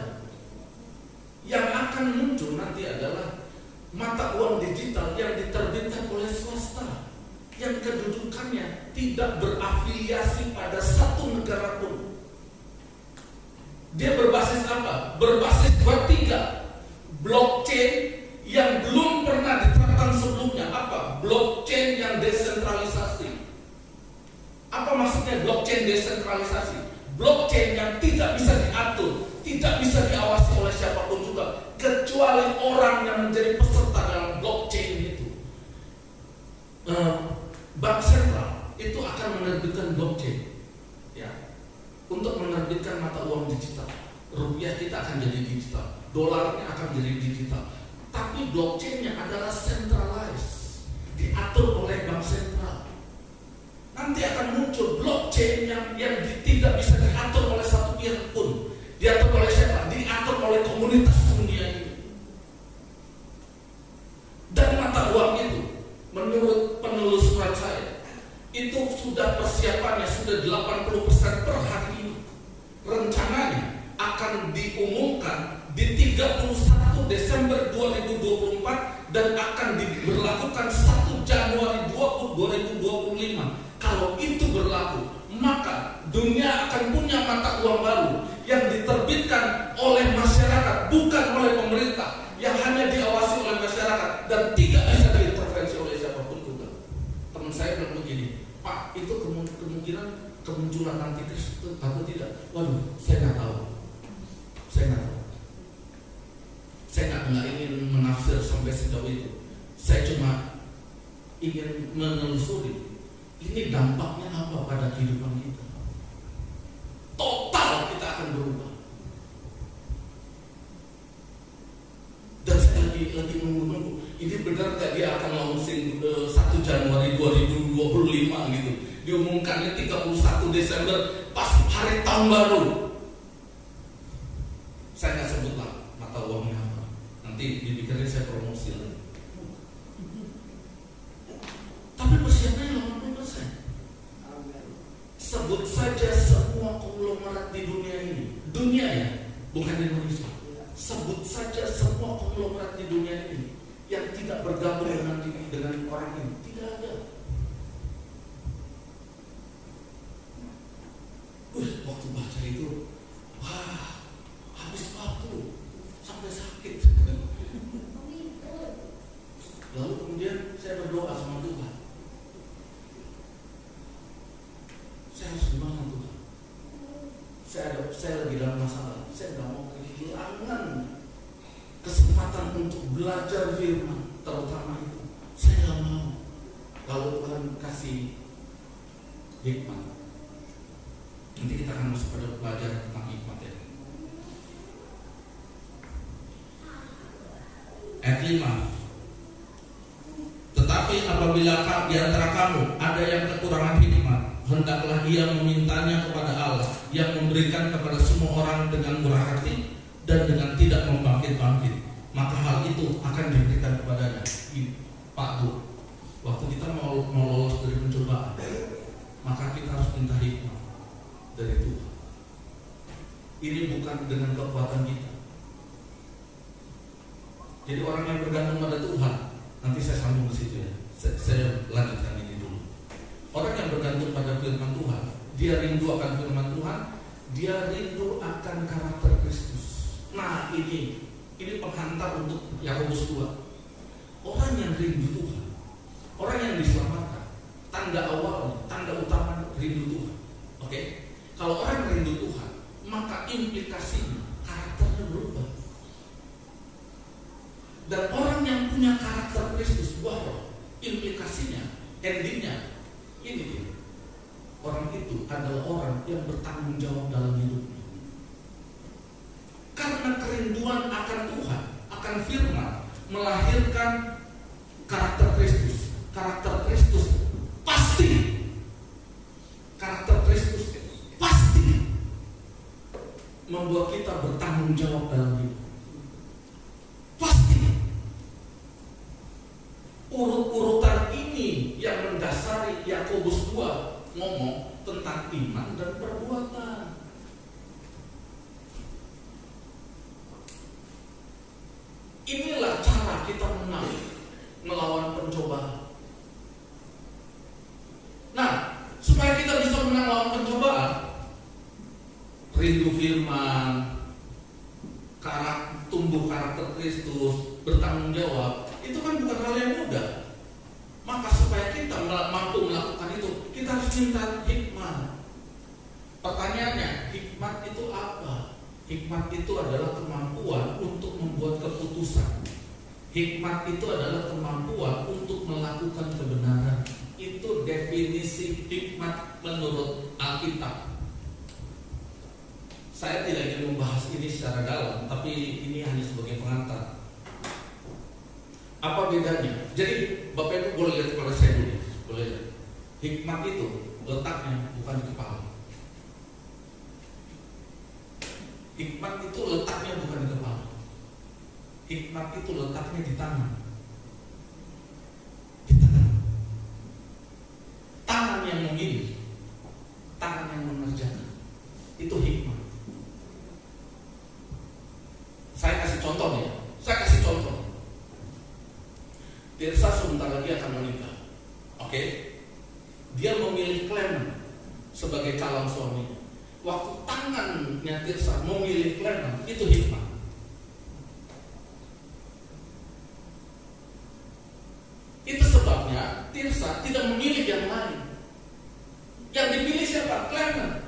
Yang akan muncul nanti adalah mata uang digital yang diterbitkan oleh swasta, yang kedudukannya tidak berafiliasi pada satu negara pun. Dia berbasis apa? Berbasis Web 3, blockchain yang belum pernah diterapkan sebelumnya. Apa? Blockchain yang desentralisasi. Apa maksudnya blockchain desentralisasi? Blockchain yang tidak bisa diatur, tidak bisa diawasi oleh siapapun juga, kecuali orang yang menjadi peserta dalam blockchain itu. Bank sentral itu akan menerbitkan blockchain, ya, untuk menerbitkan mata uang digital. Rupiah kita akan jadi digital, dolarnya akan jadi digital. Tapi blockchainnya adalah centralized, diatur oleh bank sentral. Nanti akan muncul blockchain yang tidak bisa diatur oleh satu pihak pun. Diatur oleh siapa? Diatur oleh komunitas dunia ini. Dan mata uang itu, menurut penelusuran itu sudah persiapannya sudah 80% per hari ini. Rencananya akan diumumkan di 31 Desember 2024 dan akan diberlakukan 1 Januari 2025. Kalau itu berlaku, maka dunia akan punya mata uang baru yang diterbitkan oleh masyarakat, bukan oleh pemerintah, yang hanya diawasi oleh masyarakat dan tidak bisa diintervensi oleh siapapun juga. Teman saya bilang begini, Pak, itu kemungkinan kemunculan antikristus atau tidak? Waduh, saya nggak tahu. Saya nggak ingin menafsir sampai sejauh itu. Saya cuma ingin menelusuri ini dampaknya apa pada kehidupan kita. Total kita akan berubah. Dan saya lagi menunggu. Ini benar nggak dia akan launching 1 Januari 2025 gitu? Diumumkannya 31 Desember pas hari tahun baru. Saya nggak sebut lah mata uangnya apa. Nanti dipikirnya saya promosi lagi. Tapi persiapannya 80%. Sebut saja semua konglomerat di dunia ini. Dunia ya, bukan Indonesia. Sebut saja semua konglomerat di dunia ini yang tidak bergabung dengan orang ini. Tidak ada. Waktu baca itu, wah, habis waktu sampai sakit. Lalu kemudian saya berdoa sama Tuhan. Saya harus gimana Tuhan? Saya lagi dalam masalah. Saya nggak mau kehilangan kesempatan untuk belajar firman, terutama itu. Saya nggak mau. Kalau Tuhan kasih hikmat, nanti kita akan masuk pada belajar tentang hikmat ya. Ayat 5. Tetapi apabila di antara kamu ada yang kekurangan hikmat, hendaklah ia memintanya kepada Allah yang memberikan kepada semua orang dengan murah hati dan dengan tidak membangkit-bangkit, maka hal itu akan diberikan kepadanya. Pak Bu, waktu kita mau lolos dari pencobaan, maka kita harus minta hikmat dari Tuhan. Ini bukan dengan kekuatan kita. Jadi orang yang bergantung pada Tuhan, nanti saya sambung ke situ ya. Saya lanjutkan ini dulu. Orang yang bergantung pada firman Tuhan, dia rindu akan firman Tuhan, dia rindu akan karakter Kristus. Nah ini penghantar untuk Yakobus 2. Orang yang rindu Tuhan, orang yang diselamatkan, tanda awal, tanda utama rindu Tuhan. Oke? Kalau orang rindu Tuhan, maka implikasinya karakternya berubah. Dan orang yang punya karakter Kristus, wow, implikasinya, endingnya, ini dia. Orang itu adalah orang yang bertanggung jawab dalam hidupnya. Karena kerinduan akan Tuhan, akan firman, melahirkan karakter Kristus. Karakter Kristus pasti, karakter Kristus pasti membuat kita bertanggung jawab dalam hidup. Pasti. Urut-urutan ini yang mendasari Yakobus 2 ngomong tentang iman dan perbuatan. Inilah cara kita menang melawan pencobaan. Nah, supaya kita bisa menang melawan pencobaan, rindu firman, tumbuh karakter Kristus, bertanggung jawab, itu kan bukan hal yang mudah. Maka supaya kita mampu melakukan itu, kita harus minta hikmat. Pertanyaannya, hikmat itu apa? Hikmat itu adalah kemampuan untuk membuat keputusan. Hikmat itu adalah kemampuan untuk melakukan kebenaran. Itu definisi hikmat menurut Alkitab. Saya tidak ingin membahas ini secara dalam, tapi ini hanya sebagai pengantar. Apa bedanya? Jadi Bapak Ibu boleh lihat kepada saya dulu, boleh lihat. Hikmat itu letaknya bukan di kepala. Hikmat itu letaknya bukan di kepala. Hikmat itu letaknya di tangan. Di tangan. Tangan yang memilih, tangan yang mengerjakan. Itu hikmah. Saya kasih contoh nih. Tirsa sebentar lagi akan menikah. Oke? Dia memilih Clement sebagai calon suaminya. Waktu tangannya Tirsa memilih Clement, itu hikmah. Itu sebabnya Tirsa tidak memilih yang lain. Yang dipilih siapa? Clement.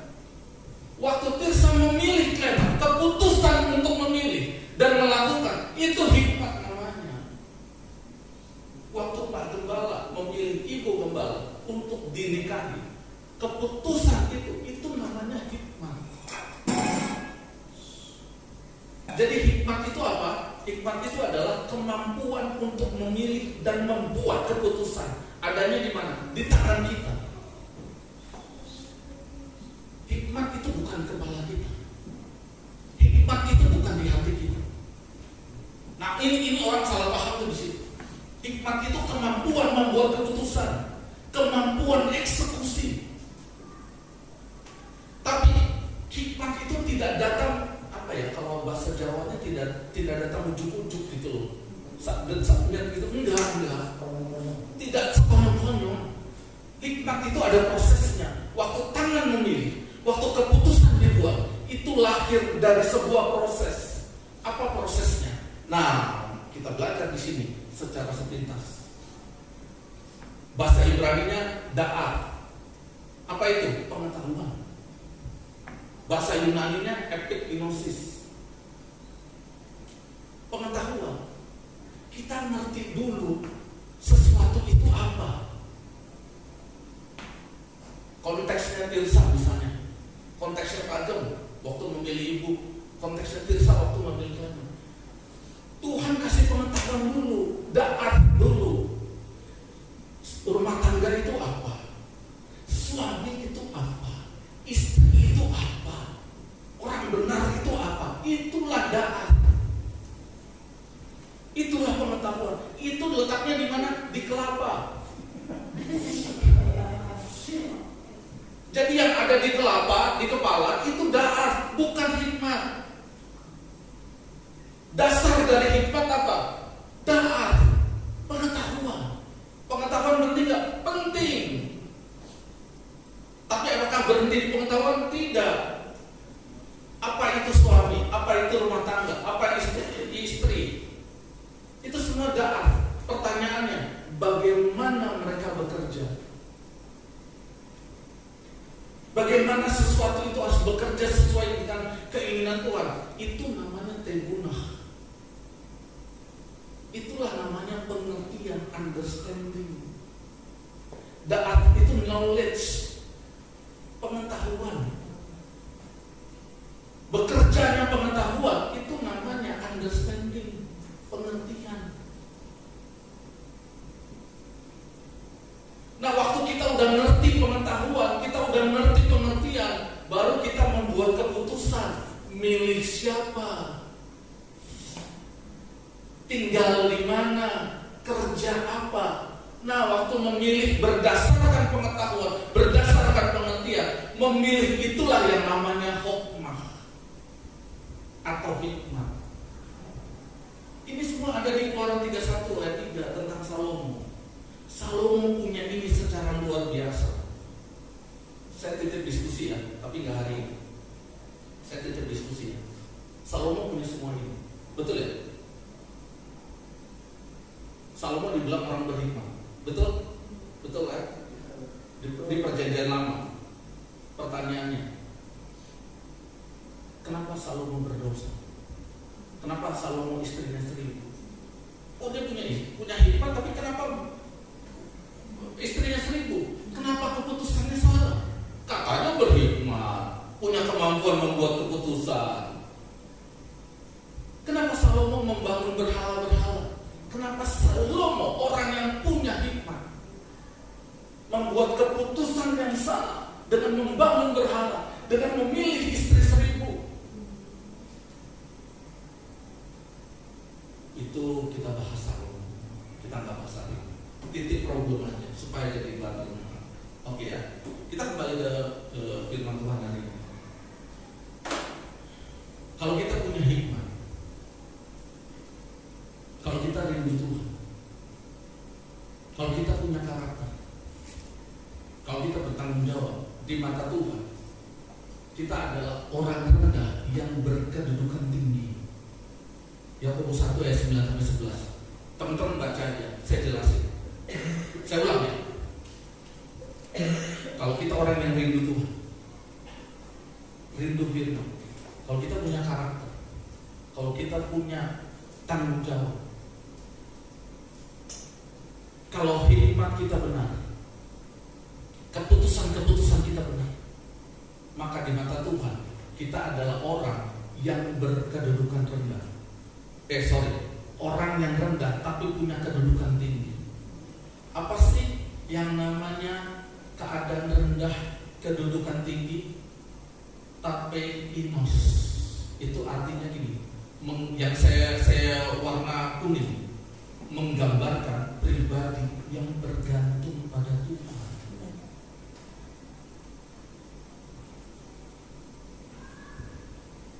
Waktu Tirsa memilih Clement, keputusan untuk memilih dan melakukan, itu hikmat namanya. Waktu Pak Gembala memilih Ibu Gembala untuk dinikahi, keputusan itu namanya hikmat. Jadi hikmat itu apa? Hikmat itu adalah kemampuan untuk memilih dan membuat keputusan. Adanya di mana? Di tangan kita. Hikmat itu bukan kepala kita. Hikmat itu bukan di hati kita. Nah, ini orang salah paham tuh di situ. Hikmat itu kemampuan membuat keputusan, kemampuan eksekusi. Tapi hikmat itu tidak datang, apa ya, kalau bahasa Jawanya tidak datang ujuk-ujuk gitu loh. Dan lihat gitu, enggak. Tidak sekonyong-konyong. Hikmat itu ada prosesnya. Waktu tangan memilih, waktu keputusan dibuat, itu lahir dari sebuah proses. Apa prosesnya? Nah, kita belajar di sini secara sepintas. Bahasa Ibrani-nya da'at. Apa itu? Pengetahuan. Bahasa Yunani-nya epignosis. Pengetahuan. Kita ngerti dulu sesuatu itu apa. Konteksnya Tirsa misalnya. Konteksnya Pak Gem waktu memilih ibu. Konteksnya Tirsa waktu memilih Clement. Tuhan kasih pengetahuan dulu, da'at dulu. Rumah tangga itu apa? Suami itu apa? Istri itu apa? Orang benar itu apa? Itulah da'at. Itulah pengetahuan. Itu letaknya di mana? Di kelapa. Jadi yang ada di kelapa, di kepala, itu da'at, bukan hikmat. Dasar dari hikmat apa? Da'at, pengetahuan. Pengetahuan penting gak? Penting. Tapi apakah berhenti di pengetahuan? Tidak. Apa itu suami? Apa itu rumah tangga? Apa istri? Itu semua da'at. Pertanyaannya, bagaimana mereka bekerja? Bagaimana sesuatu itu harus bekerja sesuai dengan keinginan Tuhan? Itu namanya tegunah. Itulah namanya pengertian, understanding. Da'at itu knowledge, pengetahuan. Bekerjanya pengetahuan itu namanya understanding, pengertian. Nah, waktu kita udah ngerti pengetahuan, kita udah ngerti pengertian, baru kita membuat keputusan milih siapa, tinggal di mana, kerja apa. Nah, waktu memilih berdasarkan pengetahuan, berdasarkan pengertian, memilih itulah yang namanya hikmah atau hikmah. Ini semua ada di Keluaran 31 ayat 3 tentang Salomo. Salomo punya ini secara luar biasa. Saya titip diskusi ya, tapi nggak hari ini. Saya titip diskusi ya. Salomo punya semua ini, betul ya? Salomo dibilang orang berhikmat, betul? Betul kan? Di perjanjian lama. Pertanyaannya, kenapa Salomo berdosa? Kenapa Salomo istrinya 1000? Oh, dia punya hikmat, tapi kenapa istrinya 1000? Kenapa keputusannya salah? Katanya berhikmat, punya kemampuan membuat keputusan. Kenapa Salomo membangun berhala-berhala? Kenapa Salomo, orang yang punya hikmat, membuat keputusan yang salah dengan membangun berhala, dengan memilih istri 1000? Itu kita bahas Salomo. Kita nggak bahas hari ini. Titik problem aja supaya jadi bagian. Oke ya, kita kembali ke firman Tuhan hari ini. Kalau kita punya hikmat, kalau kita rindu Tuhan, kalau kita punya karakter, kalau kita bertanggung jawab di mata Tuhan, kita adalah orang rendah yang berkedudukan tinggi. Yakobus 1 ayat 9-11. Teman-teman baca aja, saya jelasin. Saya ulang ya. Kalau kita orang yang rindu Tuhan, rindu firman, kalau kita punya karakter, kalau kita punya tanggung jawab, kalau hikmat kita benar, keputusan-keputusan kita benar, maka di mata Tuhan kita adalah orang yang berkedudukan rendah. Orang yang rendah tapi punya kedudukan tinggi. Apa sih yang namanya keadaan rendah, kedudukan tinggi? Tapeinos. Itu artinya gini. Yang saya warna kuning, menggambarkan pribadi yang bergantung pada Tuhan.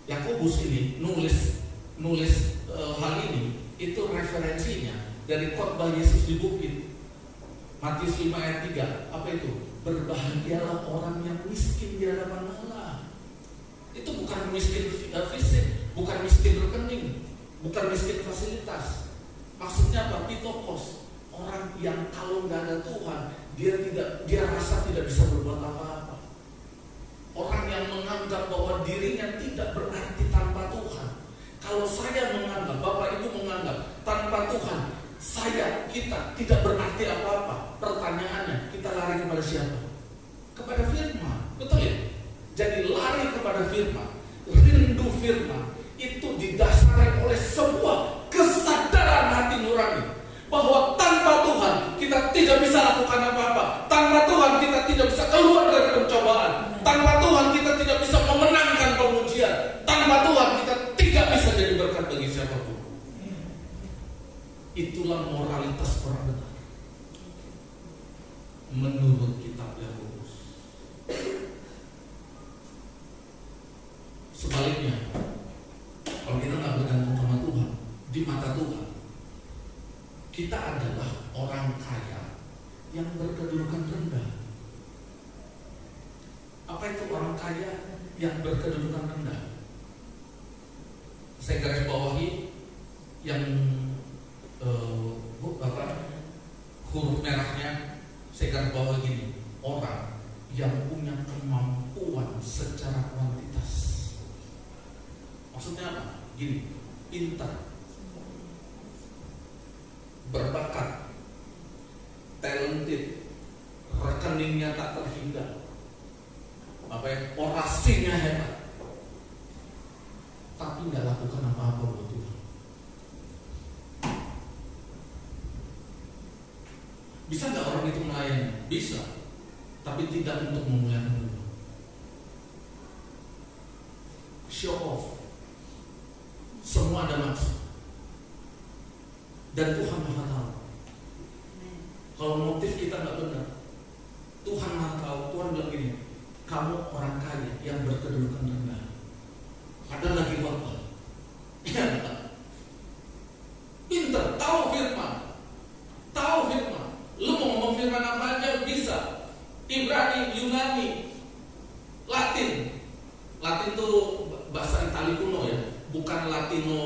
Yakobus ini nulis hal ini, itu referensinya dari khotbah Yesus di bukit, Matius 5 ayat 3. Apa itu? Berbahagialah orang yang miskin di hadapan Allah. Itu bukan miskin fisik, bukan miskin rekening, bukan miskin fasilitas. Maksudnya apa? Pitokos, orang yang kalau nggak ada Tuhan, dia rasa tidak bisa berbuat apa-apa. Orang yang menganggap bahwa dirinya tidak berarti tanpa Tuhan. Kalau saya menganggap, Bapak Ibu menganggap tanpa Tuhan, kita tidak berarti apa-apa. Pertanyaannya, kita lari kepada siapa? Kepada firman. Betul ya? Jadi lari kepada firman, rindu firman, itu didasari oleh sebuah kesadaran hati nurani bahwa tanpa Tuhan kita tidak bisa lakukan apa-apa. Tanpa Tuhan kita tidak bisa keluar dari pencobaan. Tanpa Tuhan kita tidak bisa memenangkan pengujian. Tanpa Tuhan kita tidak bisa jadi berkat bagi siapapun. Itulah moralitas orang benar menurut kitab Yakobus. Sebaliknya, kalau kita nggak bergantung sama Tuhan, di mata Tuhan, kita adalah orang kaya yang berkedudukan rendah. Apa itu orang kaya yang berkedudukan rendah? Saya garis bawahi yang huruf merahnya, saya garis bawahi gini: orang yang punya kemampuan secara kuantitas. Maksudnya apa? Gini, pintar, berbakat, talented, rekeningnya tak terhingga, orasinya hebat, tapi nggak lakukan apa-apa buat Tuhan. Bisa nggak orang itu melayani? Bisa, tapi tidak untuk memuliakan Tuhan. Show off, semua ada maksud, dan Tuhan Maha tahu. Kalau motif kita nggak benar, Tuhan Maha tahu. Tuhan bilang gini, kamu orang kaya yang berkedudukan rendah. Ada lagi bapak, ya, pintar, tahu firman. Lu mau ngomong firman apa aja bisa. Ibrani, Yunani, Latin tuh bahasa Itali kuno ya, bukan Latino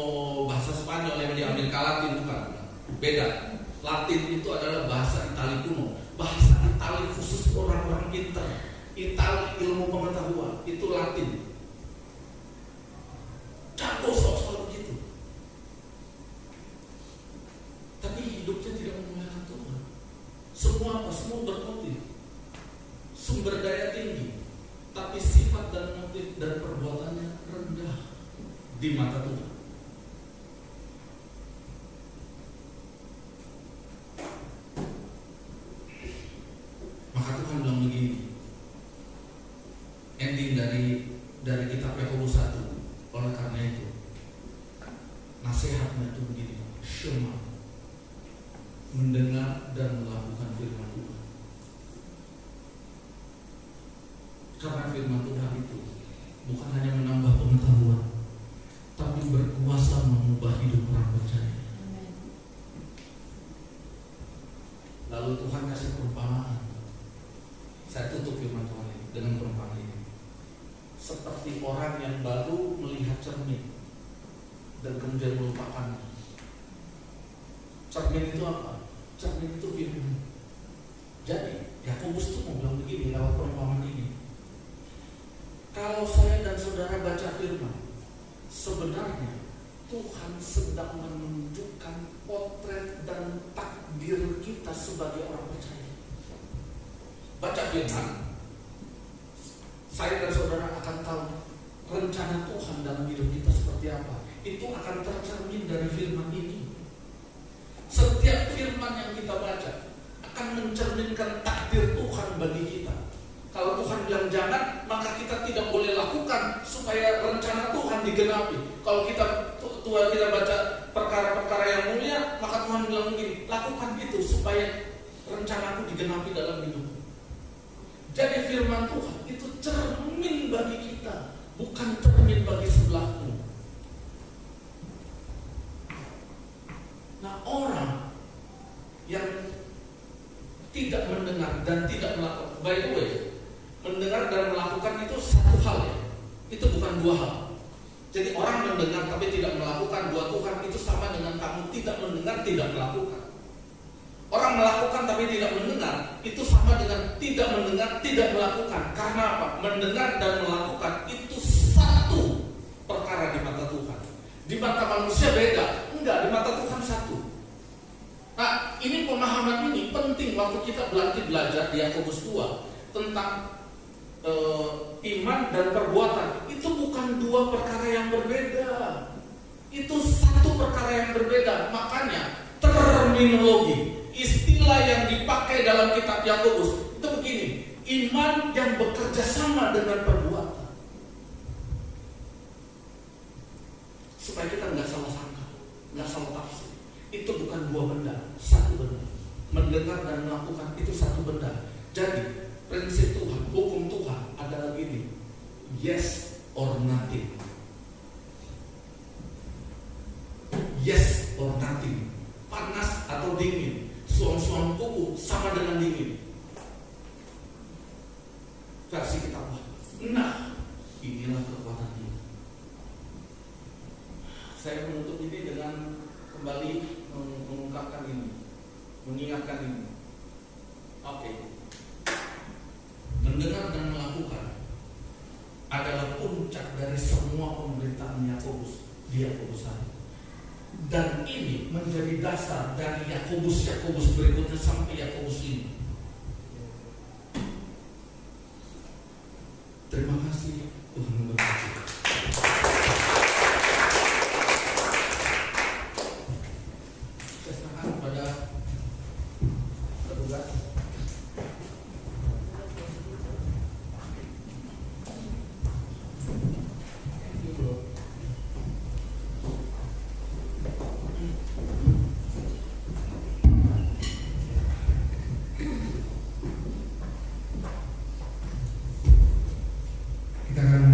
bahasa Spanyol yang di Amerika Latin, bukan. Beda. Latin itu adalah bahasa Itali kuno, bahasa Itali khusus orang-orang pintar. Itali ilmu pengetahuan, itu Latin. Jago soal begitu. Tapi hidupnya tidak memuliakan Tuhan. Semua bermotif, sumber daya tinggi, tapi sifat dan motif dan perbuatannya rendah di mata Tuhan. Maka Tuhan bilang begini, ending dari kitab Yakobus 1. Oleh karena itu, nasihatnya itu begini: Shema, mendengar dan melakukan firman Tuhan. firman Tuhan itu bukan hanya menambah pengetahuan, tapi berkuasa mengubah hidup orang percaya. Lalu Tuhan kasih perumpamaan. Saya tutup firman Tuhan ini dengan perumpamaan ini. Seperti orang yang baru melihat cermin dan kemudian melupakannya. Cermin itu apa? Cermin itu firman. Jadi Yakobus itu mau bilang begini lewat perumpamaan ini. Kalau saya dan saudara baca firman, sebenarnya Tuhan sedang menunjukkan potret dan takdir kita sebagai orang percaya. Baca firman, saya dan saudara akan tahu rencana Tuhan dalam hidup kita seperti apa. Itu akan tercermin dari firman ini. Setiap firman yang kita baca akan mencerminkan takdir Tuhan bagi kita. Kalau Tuhan bilang jangan, maka kita tidak boleh lakukan supaya rencana Tuhan digenapi. Kalau kita baca perkara-perkara yang mulia, maka Tuhan bilang begini, lakukan itu supaya rencanaku digenapi dalam hidupmu. Jadi firman Tuhan itu cermin bagi kita, bukan cermin bagi sebelahmu. Nah, orang yang tidak mendengar dan tidak melakukan, by the way, mendengar dan melakukan itu satu hal ya, itu bukan dua hal. Jadi orang mendengar tapi tidak melakukan, buat Tuhan itu sama dengan kamu tidak mendengar, tidak melakukan. Orang melakukan tapi tidak mendengar, itu sama dengan tidak mendengar, tidak melakukan. Karena apa? Mendengar dan melakukan itu satu perkara di mata Tuhan. Di mata manusia beda, enggak, di mata Tuhan satu. Nah, ini pemahaman ini penting waktu kita belajar di Yakobus 2 tentang iman dan perbuatan. Itu bukan dua perkara yang berbeda, itu satu perkara yang berbeda. Makanya terminologi, istilah yang dipakai dalam kitab Yakobus itu begini, iman yang bekerja sama dengan perbuatan. Supaya kita nggak salah sangka, nggak salah tafsir. Itu bukan dua benda, satu benda. Mendengar dan melakukan itu satu benda. Jadi prinsip Tuhan, hukum Tuhan adalah ini, yes or nothing. Yes or nothing. Panas atau dingin, suam-suam kuku sama dengan dingin. Versi kitab. Nah, inilah kekuatan ini. Saya menutup ini dengan kembali mengungkapkan ini, mengingatkan ini. Oke. Mendengar dan melakukan adalah puncak dari semua pemberitaan Yakobus di Yakobus 1. Dan ini menjadi dasar dari Yakobus berikutnya sampai Yakobus 5. Terima kasih, Tuhan memberkati. Saya serahkan pada petugas. Kita akan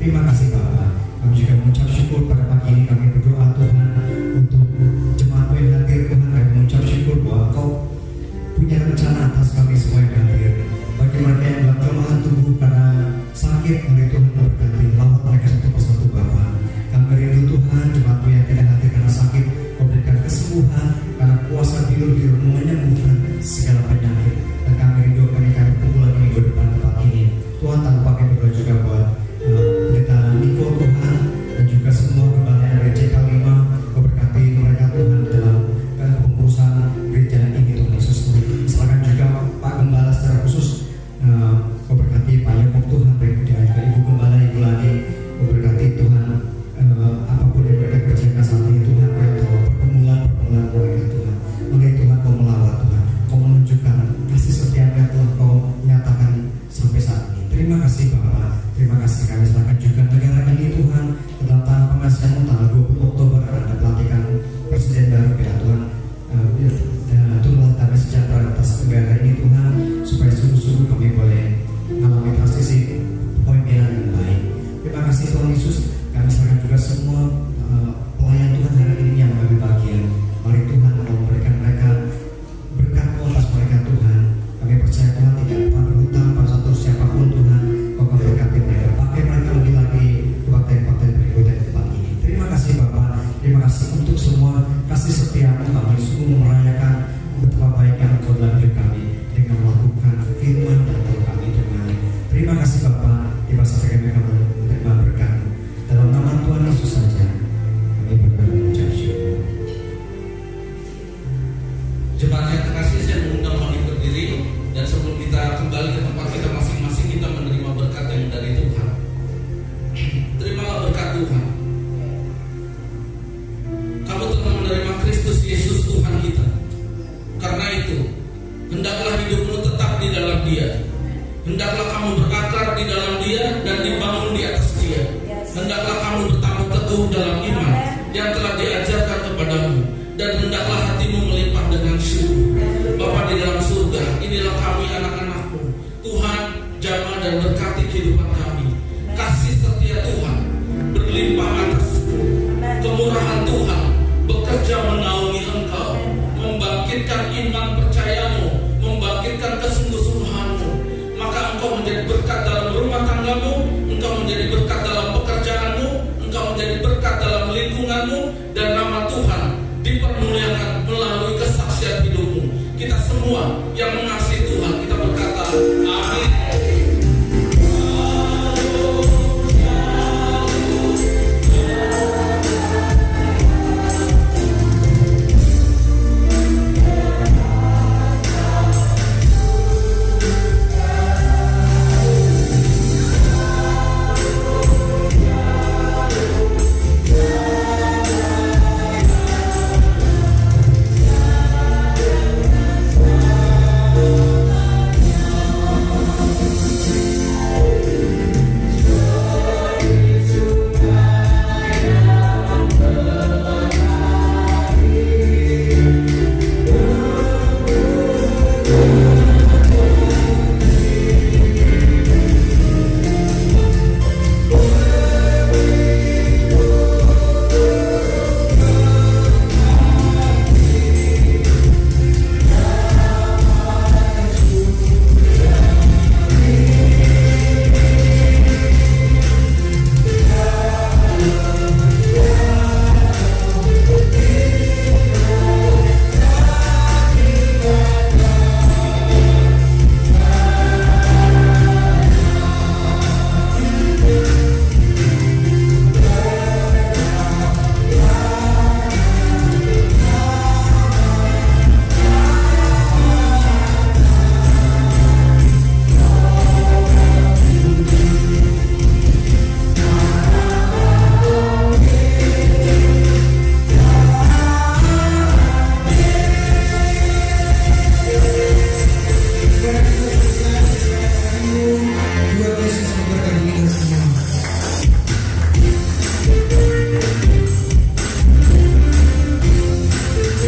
Terima kasih Bapak. Kami juga mengucap syukur pada pagi ini. Kami berdoa Tuhan untuk jemaat yang hadir Tuhan. Kami mengucap syukur bahwa Engkau punya rencana atas kami semua yang hadir. Bagi mereka yang dalam kelemahan tubuh karena sakit, mari Tuhan memberkati, lawat mereka satu persatu Bapak. Kami rindu Tuhan jemaat yang tidak hadir karena sakit, memberikan kesembuhan karena kuasa biru-biru menyembuhkan segala penyakit. Dan kami rindu kami kumpul lagi minggu depan tempat ini. Tuhan tanpa kami berdoa juga buat pendeta Niko Tuhan dan juga semua gembala dari JK5, memberkati mereka Tuhan dalam pengurusan gereja ini Tuhan Yesus. Silakan juga Pak Gembala secara khusus memberkati Pak Yakob Tuhan, dan juga Ibu Gembala Ibu Lani, memberkati Tuhan apapun yang mereka kerjakan saat ini Tuhan. Pergumulan mereka Tuhan, mengenai Tuhan Kau melawat Tuhan, Kau menunjukkan kasih setia yang telah Kau nyatakan sampai saat ini. Terima kasih Bapak, terima kasih. Kami serahkan juga negara ini Tuhan dalam tangan pengasihan-Mu. Tanggal 20 Oktober ada pelantikan Presiden baru ya Tuhan. Dan Tuhan damai sejahtera atas negara ini Tuhan, supaya sungguh-sungguh kami boleh mengalami transisi kepemimpinan yang baik. Terima kasih Tuhan Yesus. Kami serahkan juga semua pelayan Tuhan hari ini yang mengambil bagian. Mari Tuhan Kau memberikan mereka berkat-Mu atas mereka Tuhan. Kami percaya Tuhan tidak akan berhutang pada satu siapapun Tuhan. Kau akan berkati mereka, pakai mereka lebih lagi ke waktu-waktu berikutnya di tempat ini. Terima kasih Bapak, terima kasih untuk semua kasih setia-Mu. Kami sungguh merayakan betapa baiknya Engkau dalam hidup kami dengan melakukan firman dan doa kami Tuhan. Terima kasih Bapak, di masa kami akan menerima berkat. Dalam nama Tuhan Yesus saja kami berdoa dan mengucap syukur. Jemaat yang terkasih, saya mengundang kami berdiri, dan sebelum kita kembali ke tempat kita masing-masing, kita menerima berkat yang dari Tuhan. Terimalah berkat Tuhan. Kamu telah menerima Kristus Yesus Tuhan kita. Karena itu, hendaklah hidupmu tetap di dalam Dia. Hendaklah kamu berakar di dalam Dia dan dibangun di atas Dia. Hendaklah kamu bertambah teguh dalam iman yang telah diajarkan kepadamu, dan hendaklah hatimu melimpah dengan syukur. Bapa di dalam surga, inilah kami anak-anak-Mu. Tuhan, jamah dan berkati kehidupan